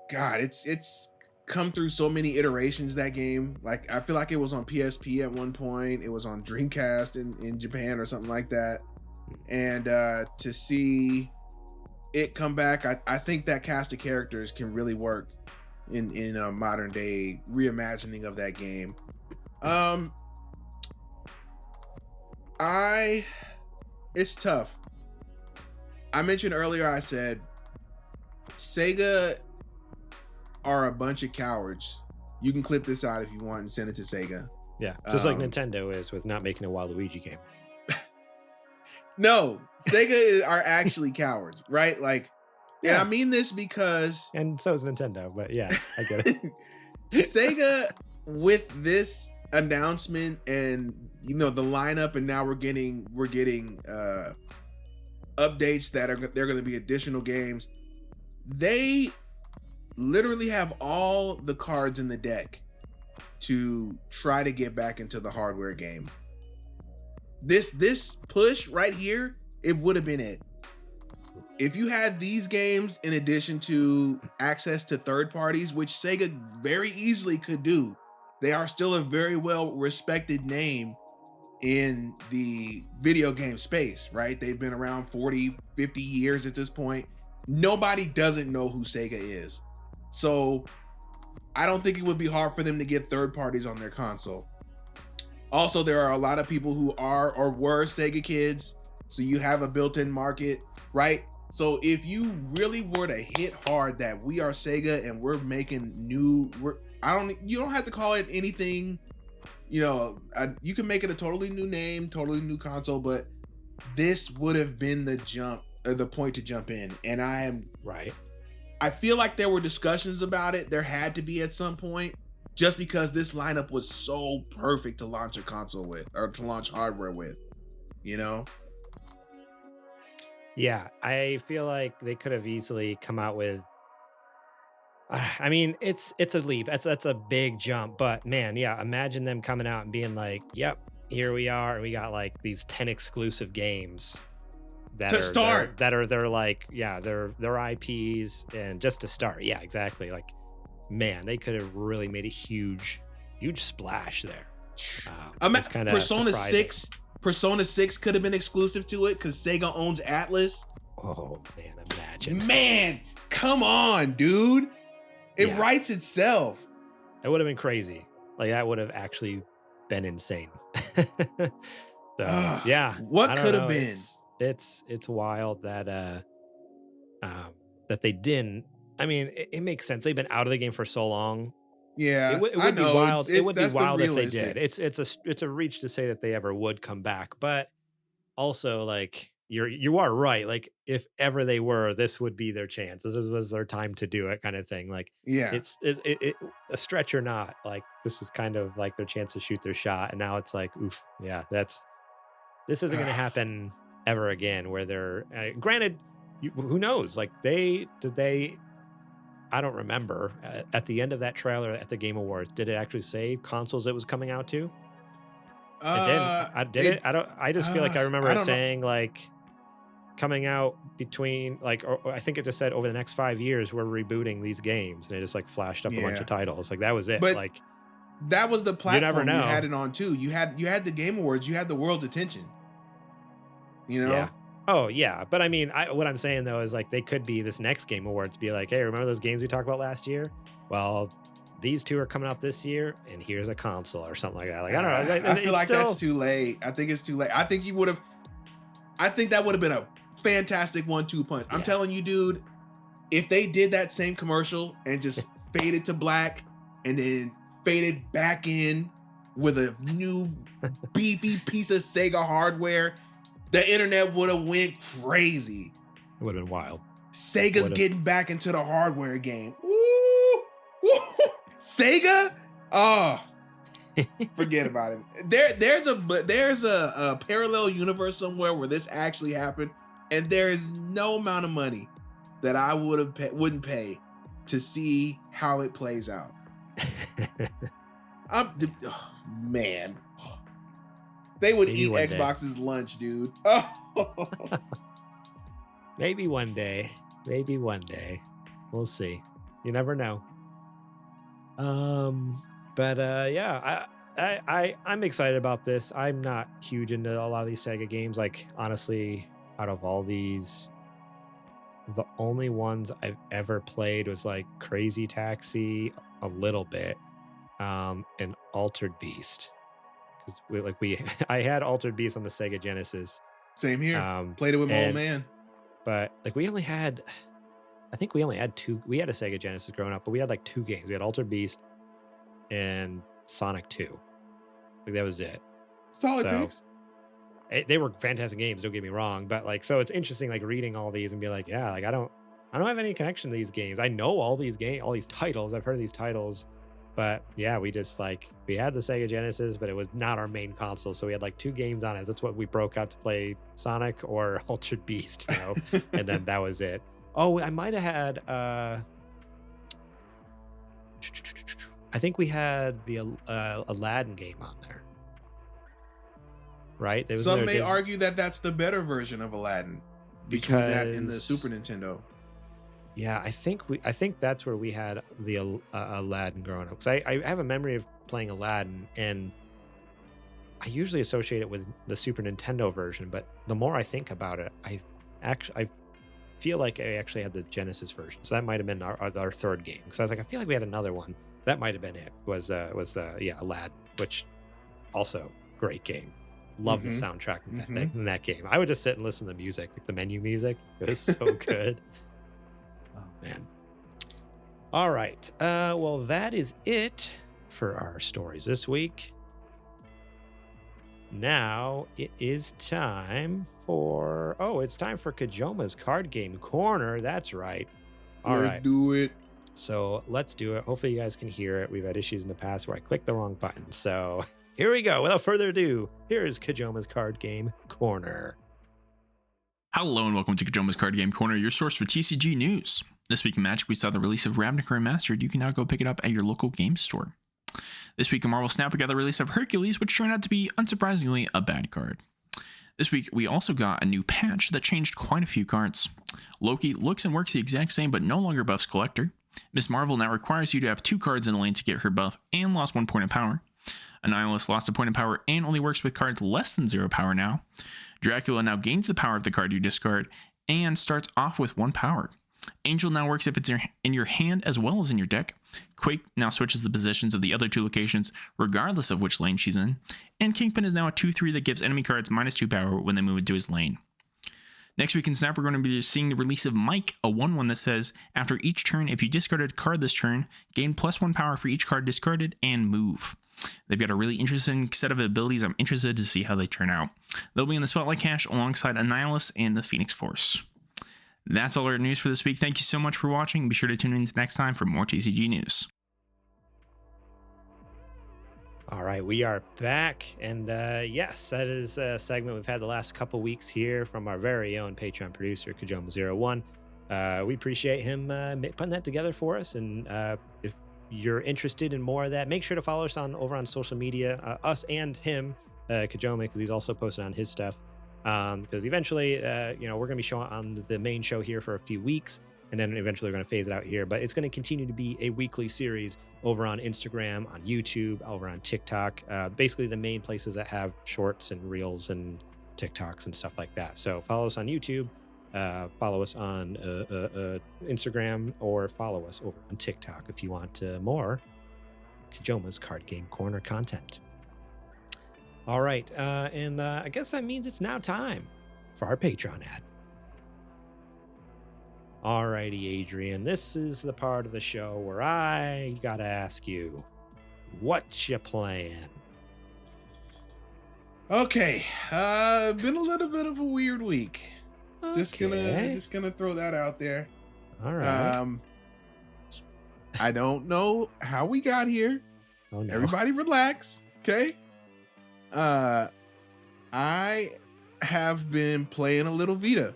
It's come through so many iterations, that game. Like, I feel like it was on PSP at one point. It was on Dreamcast in Japan or something like that. And to see it come back, I think that cast of characters can really work in a modern day reimagining of that game. It's tough. I mentioned earlier, I said Sega are a bunch of cowards. You can clip this out if you want and send it to Sega. Yeah, just like Nintendo is with not making a Waluigi game. No, Sega are actually cowards, right? Like, yeah. And I mean this because... And so is Nintendo, but yeah, I get it. Sega, with this announcement and, you know, the lineup, and now we're getting updates that they're going to be additional games. They literally have all the cards in the deck to try to get back into the hardware game. This push right here, it would have been it. If you had these games in addition to access to third parties, which Sega very easily could do, they are still a very well respected name in the video game space, right? They've been around 40, 50 years at this point. Nobody doesn't know who Sega is. So I don't think it would be hard for them to get third parties on their console. Also, there are a lot of people who are or were Sega kids, so you have a built-in market, right? So if you really were to hit hard that we are Sega and we're making you don't have to call it anything, you know, you can make it a totally new name, totally new console, but this would have been the jump or the point to jump in. And I am right. I feel like there were discussions about it. There had to be at some point, just because this lineup was so perfect to launch a console with, or to launch hardware with, you know? Yeah, I feel like they could have easily come out with, I mean, it's a leap. That's a big jump, but man, yeah, imagine them coming out and being like, yep, here we are. We got like these 10 exclusive games that they're like, yeah, they're IPs, and just to start. Yeah, exactly. Like, man, they could have really made a huge splash there. It's kind of Persona surprising. 6 could have been exclusive to it because Sega owns Atlas. Oh man, imagine. Man, come on, dude. It writes itself. It would have been crazy. Like, that would have actually been insane. So yeah, what could have been? It's wild that that they didn't. I mean, it makes sense. They've been out of the game for so long. Yeah, it would be wild. It would be wild if they realistic. did. It's a reach to say that they ever would come back, but also, like, you are right. Like if ever they were, this would be their chance. This was their time to do it, kind of thing. Like Yeah. it a stretch or not. Like this was kind of like their chance to shoot their shot, and now it's like, oof, yeah, this isn't going to happen ever again. Where they're granted, who knows? Like they. I don't remember at the end of that trailer at the Game Awards. Did it actually say consoles it was coming out to? It didn't. I just feel like I remember it saying like coming out between like, or I think it just said over the next 5 years we're rebooting these games, and it just like flashed up a bunch of titles. Like that was it. But like that was the platform you never know. You had it on too. You had the Game Awards. You had the world's attention. You know. Yeah. Oh yeah, but I mean, what I'm saying though is like they could be this next Game Awards be like, hey, remember those games we talked about last year? Well, these two are coming out this year, and here's a console or something like that. Like I don't know. I feel like that's too late. I think it's too late. I think that would have been a fantastic 1-2 punch. I'm telling you, dude, if they did that same commercial and just faded to black and then faded back in with a new beefy piece of Sega hardware, the internet would have went crazy. It would have been wild. Sega's getting back into the hardware game. Woo! Woo! Sega? Oh, forget about it. There's a parallel universe somewhere where this actually happened, and there is no amount of money that I wouldn't pay to see how it plays out. Man, they would eat Xbox's lunch, dude. Oh. Maybe one day. We'll see. You never know. Yeah, I'm excited about this. I'm not huge into a lot of these Sega games. Like honestly, out of all these, the only ones I've ever played was like Crazy Taxi a little bit, and Altered Beast. Because I had Altered Beast on the Sega Genesis. Same here. Played it with my old man. But like we only had two. We had a Sega Genesis growing up, but we had like 2 games. We had Altered Beast and Sonic 2. Like that was it. Solid picks. They were fantastic games, don't get me wrong, but like so it's interesting like reading all these and be like, yeah, like I don't have any connection to these games. I know all these titles. I've heard of these titles. But yeah, we had the Sega Genesis, but it was not our main console. So we had like 2 games on it. That's what we broke out to play, Sonic or Altered Beast, you know? And then that was it. Oh, I might have had, I think we had the Aladdin game on there. Right? Some may argue that that's the better version of Aladdin. Between that and the Super Nintendo. Yeah, I think that's where we had the Aladdin growing up. Because I have a memory of playing Aladdin, and I usually associate it with the Super Nintendo version. But the more I think about it, I feel like I actually had the Genesis version. So that might have been our third game. Because I was like, I feel like we had another one. That might have been it. Was the Aladdin, which also great game. Love the soundtrack in that game. I would just sit and listen to the music, like the menu music. It was so good. Oh man. All right. Well, that is it for our stories this week. Now it is time for Cajoma's Card Game Corner. That's right. All right. Do it. So let's do it. Hopefully you guys can hear it. We've had issues in the past where I clicked the wrong button. So here we go. Without further ado, here is Cajoma's Card Game Corner. Hello and welcome to Cajoma's Card Game Corner, your source for TCG news. This week in Magic, we saw the release of Ravnica Remastered. You can now go pick it up at your local game store. This week in Marvel Snap, we got the release of Hercules, which turned out to be, unsurprisingly, a bad card. This week, we also got a new patch that changed quite a few cards. Loki looks and works the exact same, but no longer buffs Collector. Miss Marvel now requires you to have 2 cards in a lane to get her buff and lost 1 point of power. Annihilus lost a point of power and only works with cards less than 0 power now. Dracula now gains the power of the card you discard and starts off with 1 power. Angel now works if it's in your hand as well as in your deck. Quake now switches the positions of the other 2 locations regardless of which lane she's in. And Kingpin is now a 2/3 that gives enemy cards -2 power when they move into his lane. Next week in Snap, we're going to be seeing the release of Mike, a 1/1 that says, after each turn, if you discarded a card this turn, gain +1 power for each card discarded and move. They've got a really interesting set of abilities. I'm interested to see how they turn out. They'll be in the Spotlight Cache alongside Annihilus and the Phoenix Force. That's all our news for this week. Thank you so much for watching. Be sure to tune in next time for more TCG news. All right, we are back. And yes, that is a segment we've had the last couple weeks here from our very own Patreon producer, Cajoma01. We appreciate him putting that together for us. And if you're interested in more of that, make sure to follow us over on social media, us and him, Cajoma, because he's also posting on his stuff. Because eventually, we're going to be showing on the main show here for a few weeks, and then eventually we're going to phase it out here. But it's going to continue to be a weekly series over on Instagram, on YouTube, over on TikTok, basically the main places that have shorts and reels and TikToks and stuff like that. So follow us on YouTube, follow us on Instagram, or follow us over on TikTok if you want more Cajoma's Card Game Corner content. All right, and I guess that means it's now time for our Patreon ad. All righty, Adrian, this is the part of the show where I gotta ask you, what you playing? Okay, been a little bit of a weird week. Okay. Just gonna throw that out there. All right. I don't know how we got here. Oh, no. Everybody relax, okay? I have been playing a little Vita,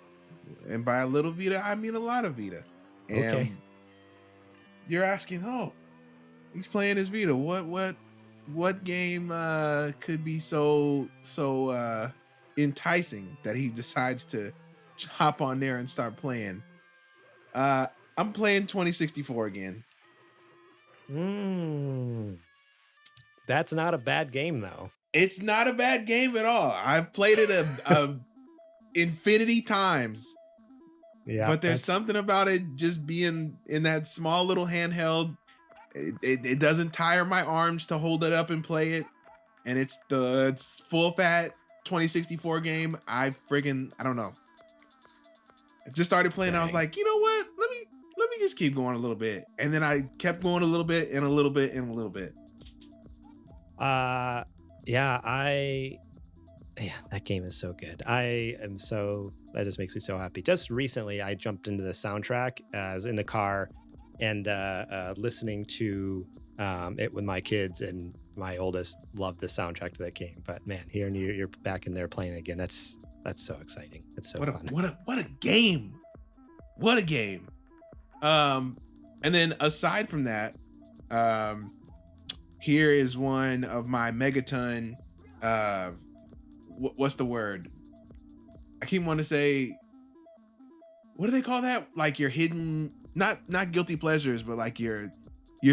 and by a little Vita, I mean a lot of Vita. And okay. You're asking, oh, he's playing his Vita. What game could be so enticing that he decides to hop on there and start playing? I'm playing 2064 again. That's not a bad game, though. It's not a bad game at all. I've played it a infinity times. Yeah, but there's something about it just being in that small little handheld. It doesn't tire my arms to hold it up and play it. And it's full fat 2064 game. I don't know. I just started playing. I was like, you know what? Let me just keep going a little bit. And then I kept going a little bit and a little bit and a little bit. Yeah, that game is so good. That just makes me so happy. Just recently, I jumped into the soundtrack. I was in the car and listening to it with my kids, and my oldest loved the soundtrack to that game. But man, hearing you're back in there playing again, that's so exciting. It's so fun. What a game! What a game! And then aside from that, here is one of my megaton. What's the word? I keep wanting to say, what do they call that? Like your hidden, not guilty pleasures, but like your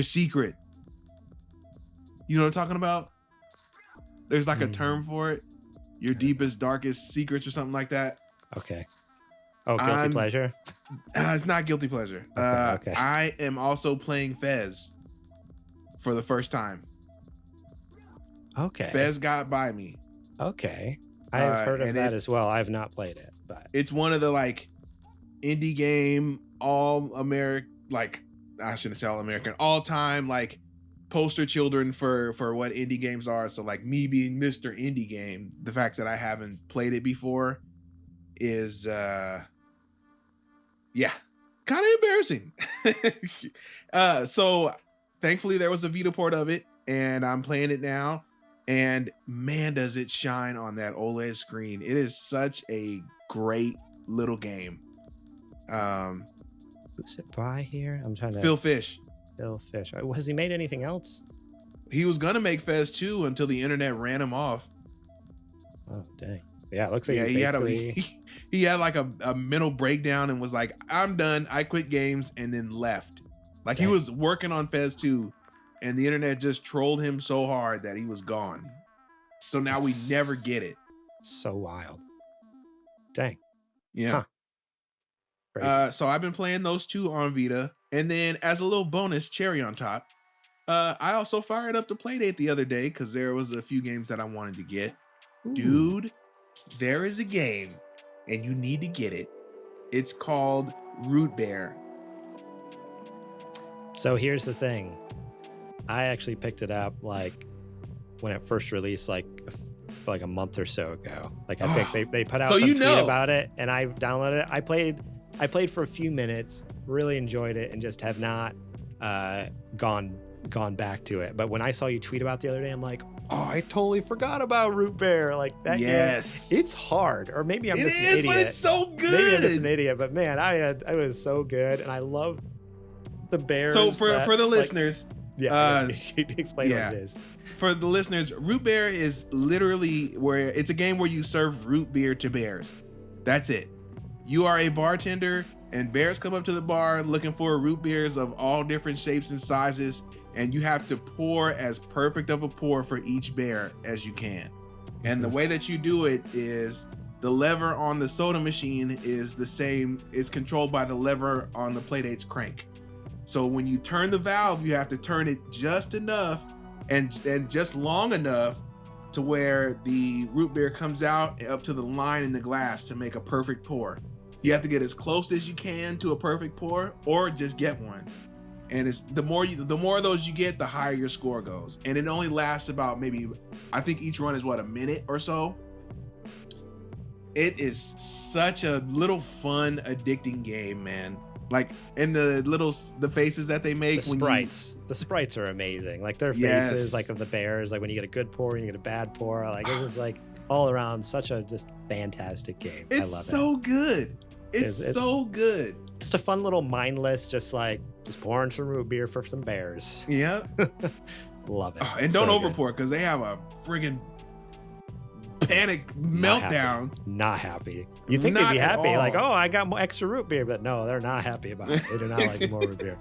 secret. You know what I'm talking about? There's like a term for it. Your deepest, darkest secrets or something like that. Okay. Oh, guilty pleasure? It's not guilty pleasure. Okay. I am also playing Fez for the first time. Okay. Fez got by me. Okay. I've heard of that as well. I've not played it, but it's one of the like indie game all American, like I shouldn't say all American, all time like poster children for what indie games are. So like me being Mr. Indie Game, the fact that I haven't played it before is kind of embarrassing. So thankfully there was a Vita port of it, and I'm playing it now. And man, does it shine on that OLED screen. It is such a great little game. Who's it by here? I'm trying to... Phil Fish. Has he made anything else? He was going to make Fez 2 until the internet ran him off. Oh, dang. Yeah, it looks like he had like a mental breakdown and was like, I'm done. I quit games, and then left. Like He was working on Fez 2. And the internet just trolled him so hard that he was gone. So now we never get it. So wild. Dang. Yeah. Crazy. So I've been playing those two on Vita. And then as a little bonus, cherry on top, I also fired up the Playdate the other day because there was a few games that I wanted to get. Ooh. Dude, there is a game and you need to get it. It's called Root Bear. So here's the thing. I actually picked it up like when it first released, like a month or so ago. Like I think they put out So some you tweet know. about it, and I downloaded it. I played for a few minutes, really enjoyed it, and just have not gone back to it. But when I saw you tweet about it the other day, I'm like, oh, I totally forgot about Root Bear. Like that Yes. game, it's hard. Or maybe I'm just an idiot. But it's so good. Maybe I'm just an idiot. But man, I was so good, and I love the bears. So for the listeners, explain what it is. For the listeners, Root Bear is literally where it's a game where you serve root beer to bears. That's it. You are a bartender, and bears come up to the bar looking for root beers of all different shapes and sizes, and you have to pour as perfect of a pour for each bear as you can. And the way that you do it is the lever on the soda machine is the same, is controlled by the lever on the Playdate's crank. So when you turn the valve, you have to turn it just enough and just long enough to where the root beer comes out up to the line in the glass to make a perfect pour. You have to get as close as you can to a perfect pour, or just get one. And it's the more of those you get, the higher your score goes. And it only lasts about maybe, I think each run is a minute or so. It is such a little fun, addicting game, man. Like, and the faces that they make. The sprites are amazing. Like their faces, like of the bears, like when you get a good pour and you get a bad pour, like it's just like all around such a just fantastic game. I love it. It's so good. It's so good. Just a fun little mindless, just pouring some root beer for some bears. Yeah. Love it. Oh, and don't overpour because they have a friggin' panic meltdown. Not happy. You think they'd be happy, like, oh, I got more extra root beer, but no, they're not happy about it. They do not like more root beer.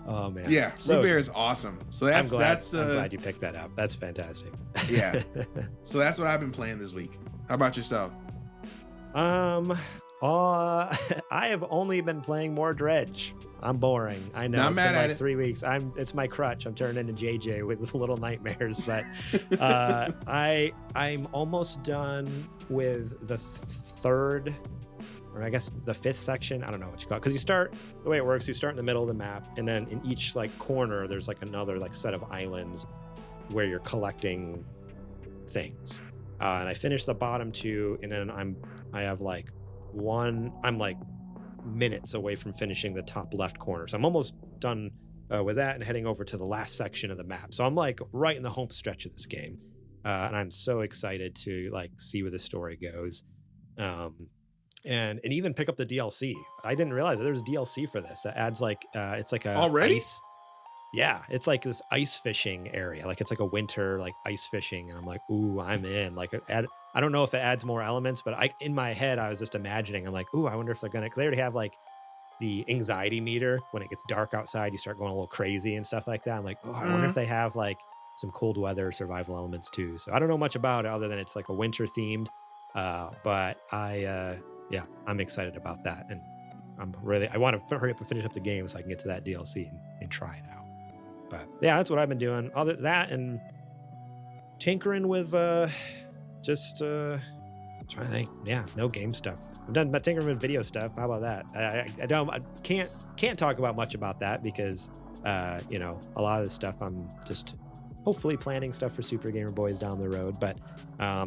Oh man. Yeah, root beer is awesome. So I'm glad you picked that up. That's fantastic. Yeah. So that's what I've been playing this week. How about yourself? I have only been playing more Dredge. I'm boring. I know. Not mad at it. 3 weeks. It's my crutch. I'm turning into JJ with little nightmares, but I'm almost done with the third, or I guess the fifth section. I don't know what you call it. Because the way it works, you start in the middle of the map, and then in each corner, there's another set of islands where you're collecting things. And I finished the bottom two, and then I'm minutes away from finishing the top left corner. So I'm almost done with that and heading over to the last section of the map. So I'm right in the home stretch of this game. And I'm so excited to see where the story goes. And even pick up the DLC. I didn't realize that there was DLC for this. That adds it's a already? ice. Yeah, it's this ice fishing area. It's a winter ice fishing. And I'm like, ooh, I'm in. I don't know if it adds more elements, but in my head, I was just imagining, I'm like, ooh, I wonder if they're because they already have the anxiety meter. When it gets dark outside, you start going a little crazy and stuff like that. I'm like, oh, I wonder if they have some cold weather survival elements too. So I don't know much about it other than it's a winter themed. But I'm excited about that. And I want to hurry up and finish up the game so I can get to that DLC and try it out. But yeah, that's what I've been doing. Other than that and tinkering with trying to think. Yeah, no game stuff. I've done tinkering with video stuff. How about that? I can't talk about much about that because a lot of the stuff I'm just hopefully planning stuff for Super Gamer Boys down the road. But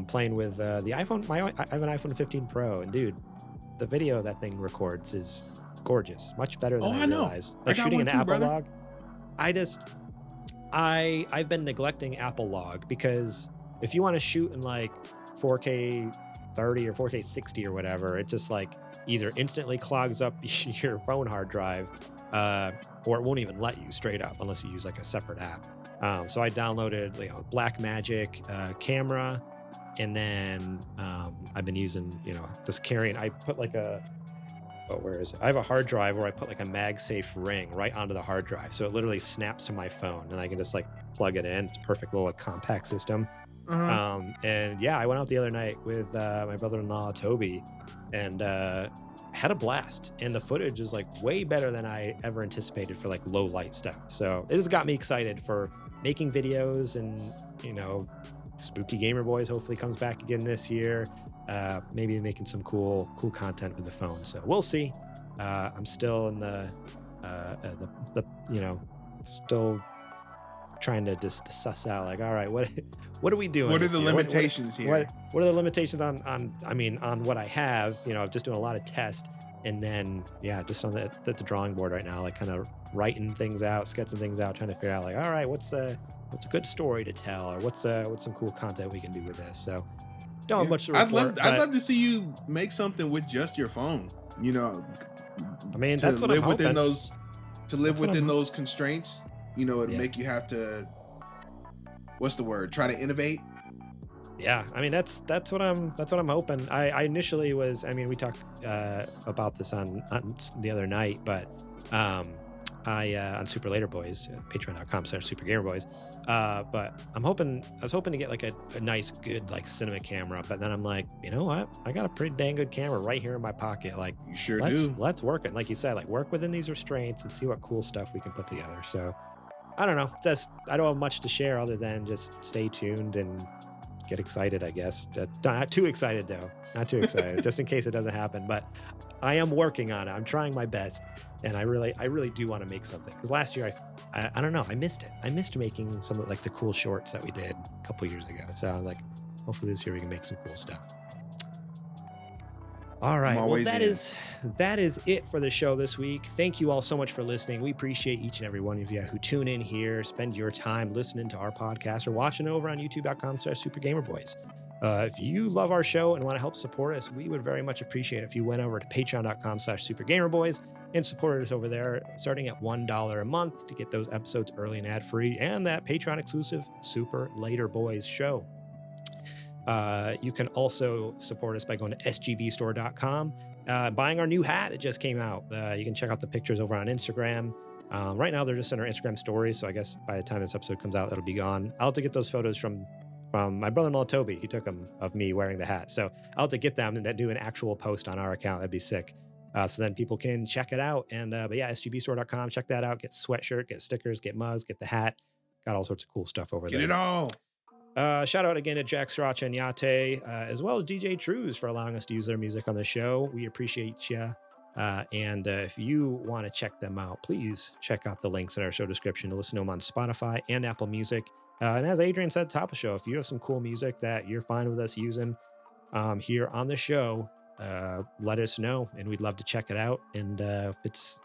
playing with the iPhone. I have an iPhone 15 Pro, and dude, the video that thing records is gorgeous. Much better than I realized. Shooting an Apple log. I've been neglecting Apple log because if you want to shoot in 4K 30 or 4K 60 or whatever, it just either instantly clogs up your phone hard drive or it won't even let you straight up unless you use a separate app. So I downloaded Blackmagic camera, and then I've been using just carrying. I put where is it? I have a hard drive where I put a MagSafe ring right onto the hard drive, so it literally snaps to my phone, and I can just plug it in. It's a perfect little compact system. And yeah, I went out the other night with my brother-in-law Toby, and had a blast. And the footage is way better than I ever anticipated for low light stuff. So it just got me excited for making videos, and Spooky Gamer Boys hopefully comes back again this year. Maybe making some cool content with the phone. So we'll see. I'm still in still trying to just suss out like, all right, what are we doing? What are the limitations here? What are the limitations on what I have? Just doing a lot of tests, and then just on the drawing board right now, like kind of writing things out, sketching things out, trying to figure out like, all right, what's a good story to tell, or what's some cool content we can do with this. So don't have much to report. I'd love to see you make something with just your phone. I mean, that's what I'm hoping. To live within those constraints, it'd make you have to, what's the word? Try to innovate. Yeah, I mean that's what I'm hoping. I initially was. I mean, we talked about this on the other night, but on Super Later Boys, patreon.com/Super Gamer Boys. But I was hoping to get like a nice, good like cinema camera. But then I'm like, you know what? I got a pretty dang good camera right here in my pocket. Like, you sure do. Let's work it. Like you said, like work within these restraints and see what cool stuff we can put together. So I don't know. I don't have much to share other than just stay tuned and get excited, I guess. Not too excited though. Not too excited, just in case it doesn't happen. But I am working on it. I'm trying my best, and I really do want to make something. Because last year, I don't know, I missed it. I missed making some of like the cool shorts that we did a couple years ago. So I was like, hopefully this year we can make some cool stuff. All right, well that is it for the show this week. Thank you all so much for listening. We appreciate each and every one of you who tune in here, spend your time listening to our podcast, or watching over on youtube.com/SuperGamerBoys. If you love our show and want to help support us, we would very much appreciate it if you went over to patreon.com/SuperGamerBoys and supported us over there, starting at $1 a month to get those episodes early and ad-free, and that Patreon exclusive Super Later Boys show. You can also support us by going to sgbstore.com, buying our new hat that just came out. You can check out the pictures over on Instagram. Right now they're just in our Instagram stories, so I guess by the time this episode comes out, it'll be gone. I'll have to get those photos from my brother-in-law Toby. He took them of me wearing the hat, so I'll have to get them and do an actual post on our account. That'd be sick. So then people can check it out. And but yeah, sgbstore.com, check that out. Get sweatshirt, get stickers, get mugs, get the hat. Got all sorts of cool stuff over there. Get it all. Shout out again to Jack Sriracha and Yate, as well as DJ Trooz for allowing us to use their music on the show. We appreciate you. And if you want to check them out, please check out the links in our show description to listen to them on Spotify and Apple Music. And as Adrian said at the top of the show, if you have some cool music that you're fine with us using here on the show, let us know, and we'd love to check it out. And if it's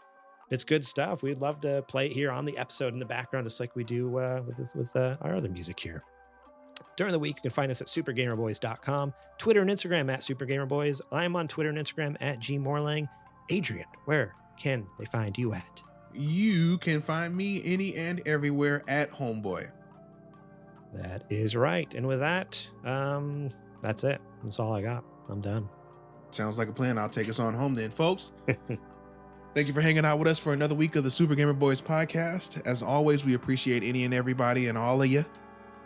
good stuff, we'd love to play it here on the episode in the background, just like we do with our other music here. During the week, you can find us at supergamerboys.com, Twitter and Instagram at supergamerboys. I'm on Twitter and Instagram at gmorlang. Adrian, where can they find you at? You can find me any and everywhere at Homeboy. That is right. And with that, that's it. That's all I got. I'm done. Sounds like a plan. I'll take us on home then, folks. Thank you for hanging out with us for another week of the Super Gamer Boys podcast. As always, we appreciate any and everybody and all of you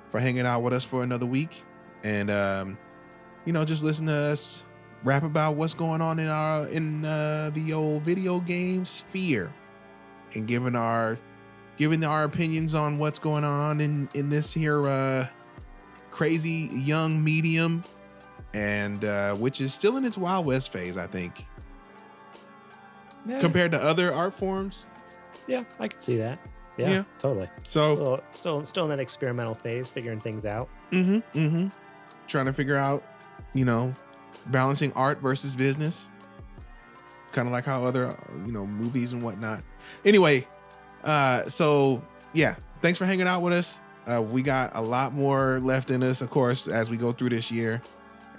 for hanging out with us for another week. And, just listen to us rap about what's going on in the old video game sphere, and giving our opinions on what's going on in this here crazy young medium, and which is still in its Wild West phase, I think. Yeah. Compared to other art forms. Yeah, I can see that. Yeah, totally. So still in that experimental phase, figuring things out. Trying to figure out, balancing art versus business. Kind of like how other, movies and whatnot. Anyway, thanks for hanging out with us. We got a lot more left in us, of course, as we go through this year.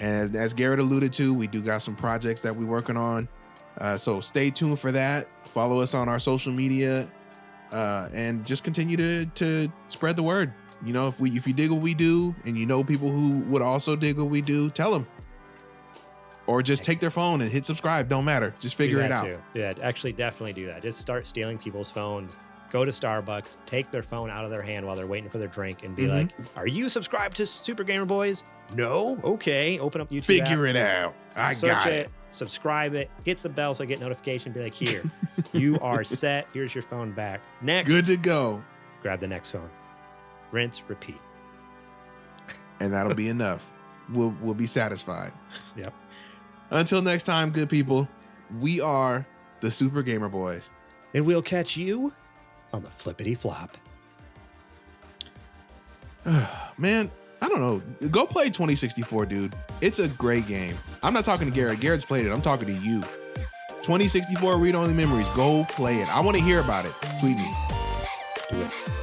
And as Garrett alluded to, we do got some projects that we're working on. So stay tuned for that. Follow us on our social media. And just continue to spread the word. If you dig what we do, and people who would also dig what we do, tell them. Or just take their phone and hit subscribe. Don't matter. Just figure it out. Yeah, actually, definitely do that. Just start stealing people's phones. Go to Starbucks, take their phone out of their hand while they're waiting for their drink, and be like, "Are you subscribed to Super Gamer Boys? No? Okay. Open up YouTube. Figure it out. I got it. Subscribe it. Hit the bell so I get notification. Be like, here, you are set. Here's your phone back. Next. Good to go. Grab the next phone. Rinse, repeat. And that'll be enough. We'll be satisfied. Yep. Until next time, good people, we are the Super Gamer Boys. And we'll catch you on the flippity flop. Man, I don't know. Go play 2064, dude. It's a great game. I'm not talking to Garrett. Garrett's played it. I'm talking to you. 2064 read-only memories. Go play it. I want to hear about it. Tweet me. Do it.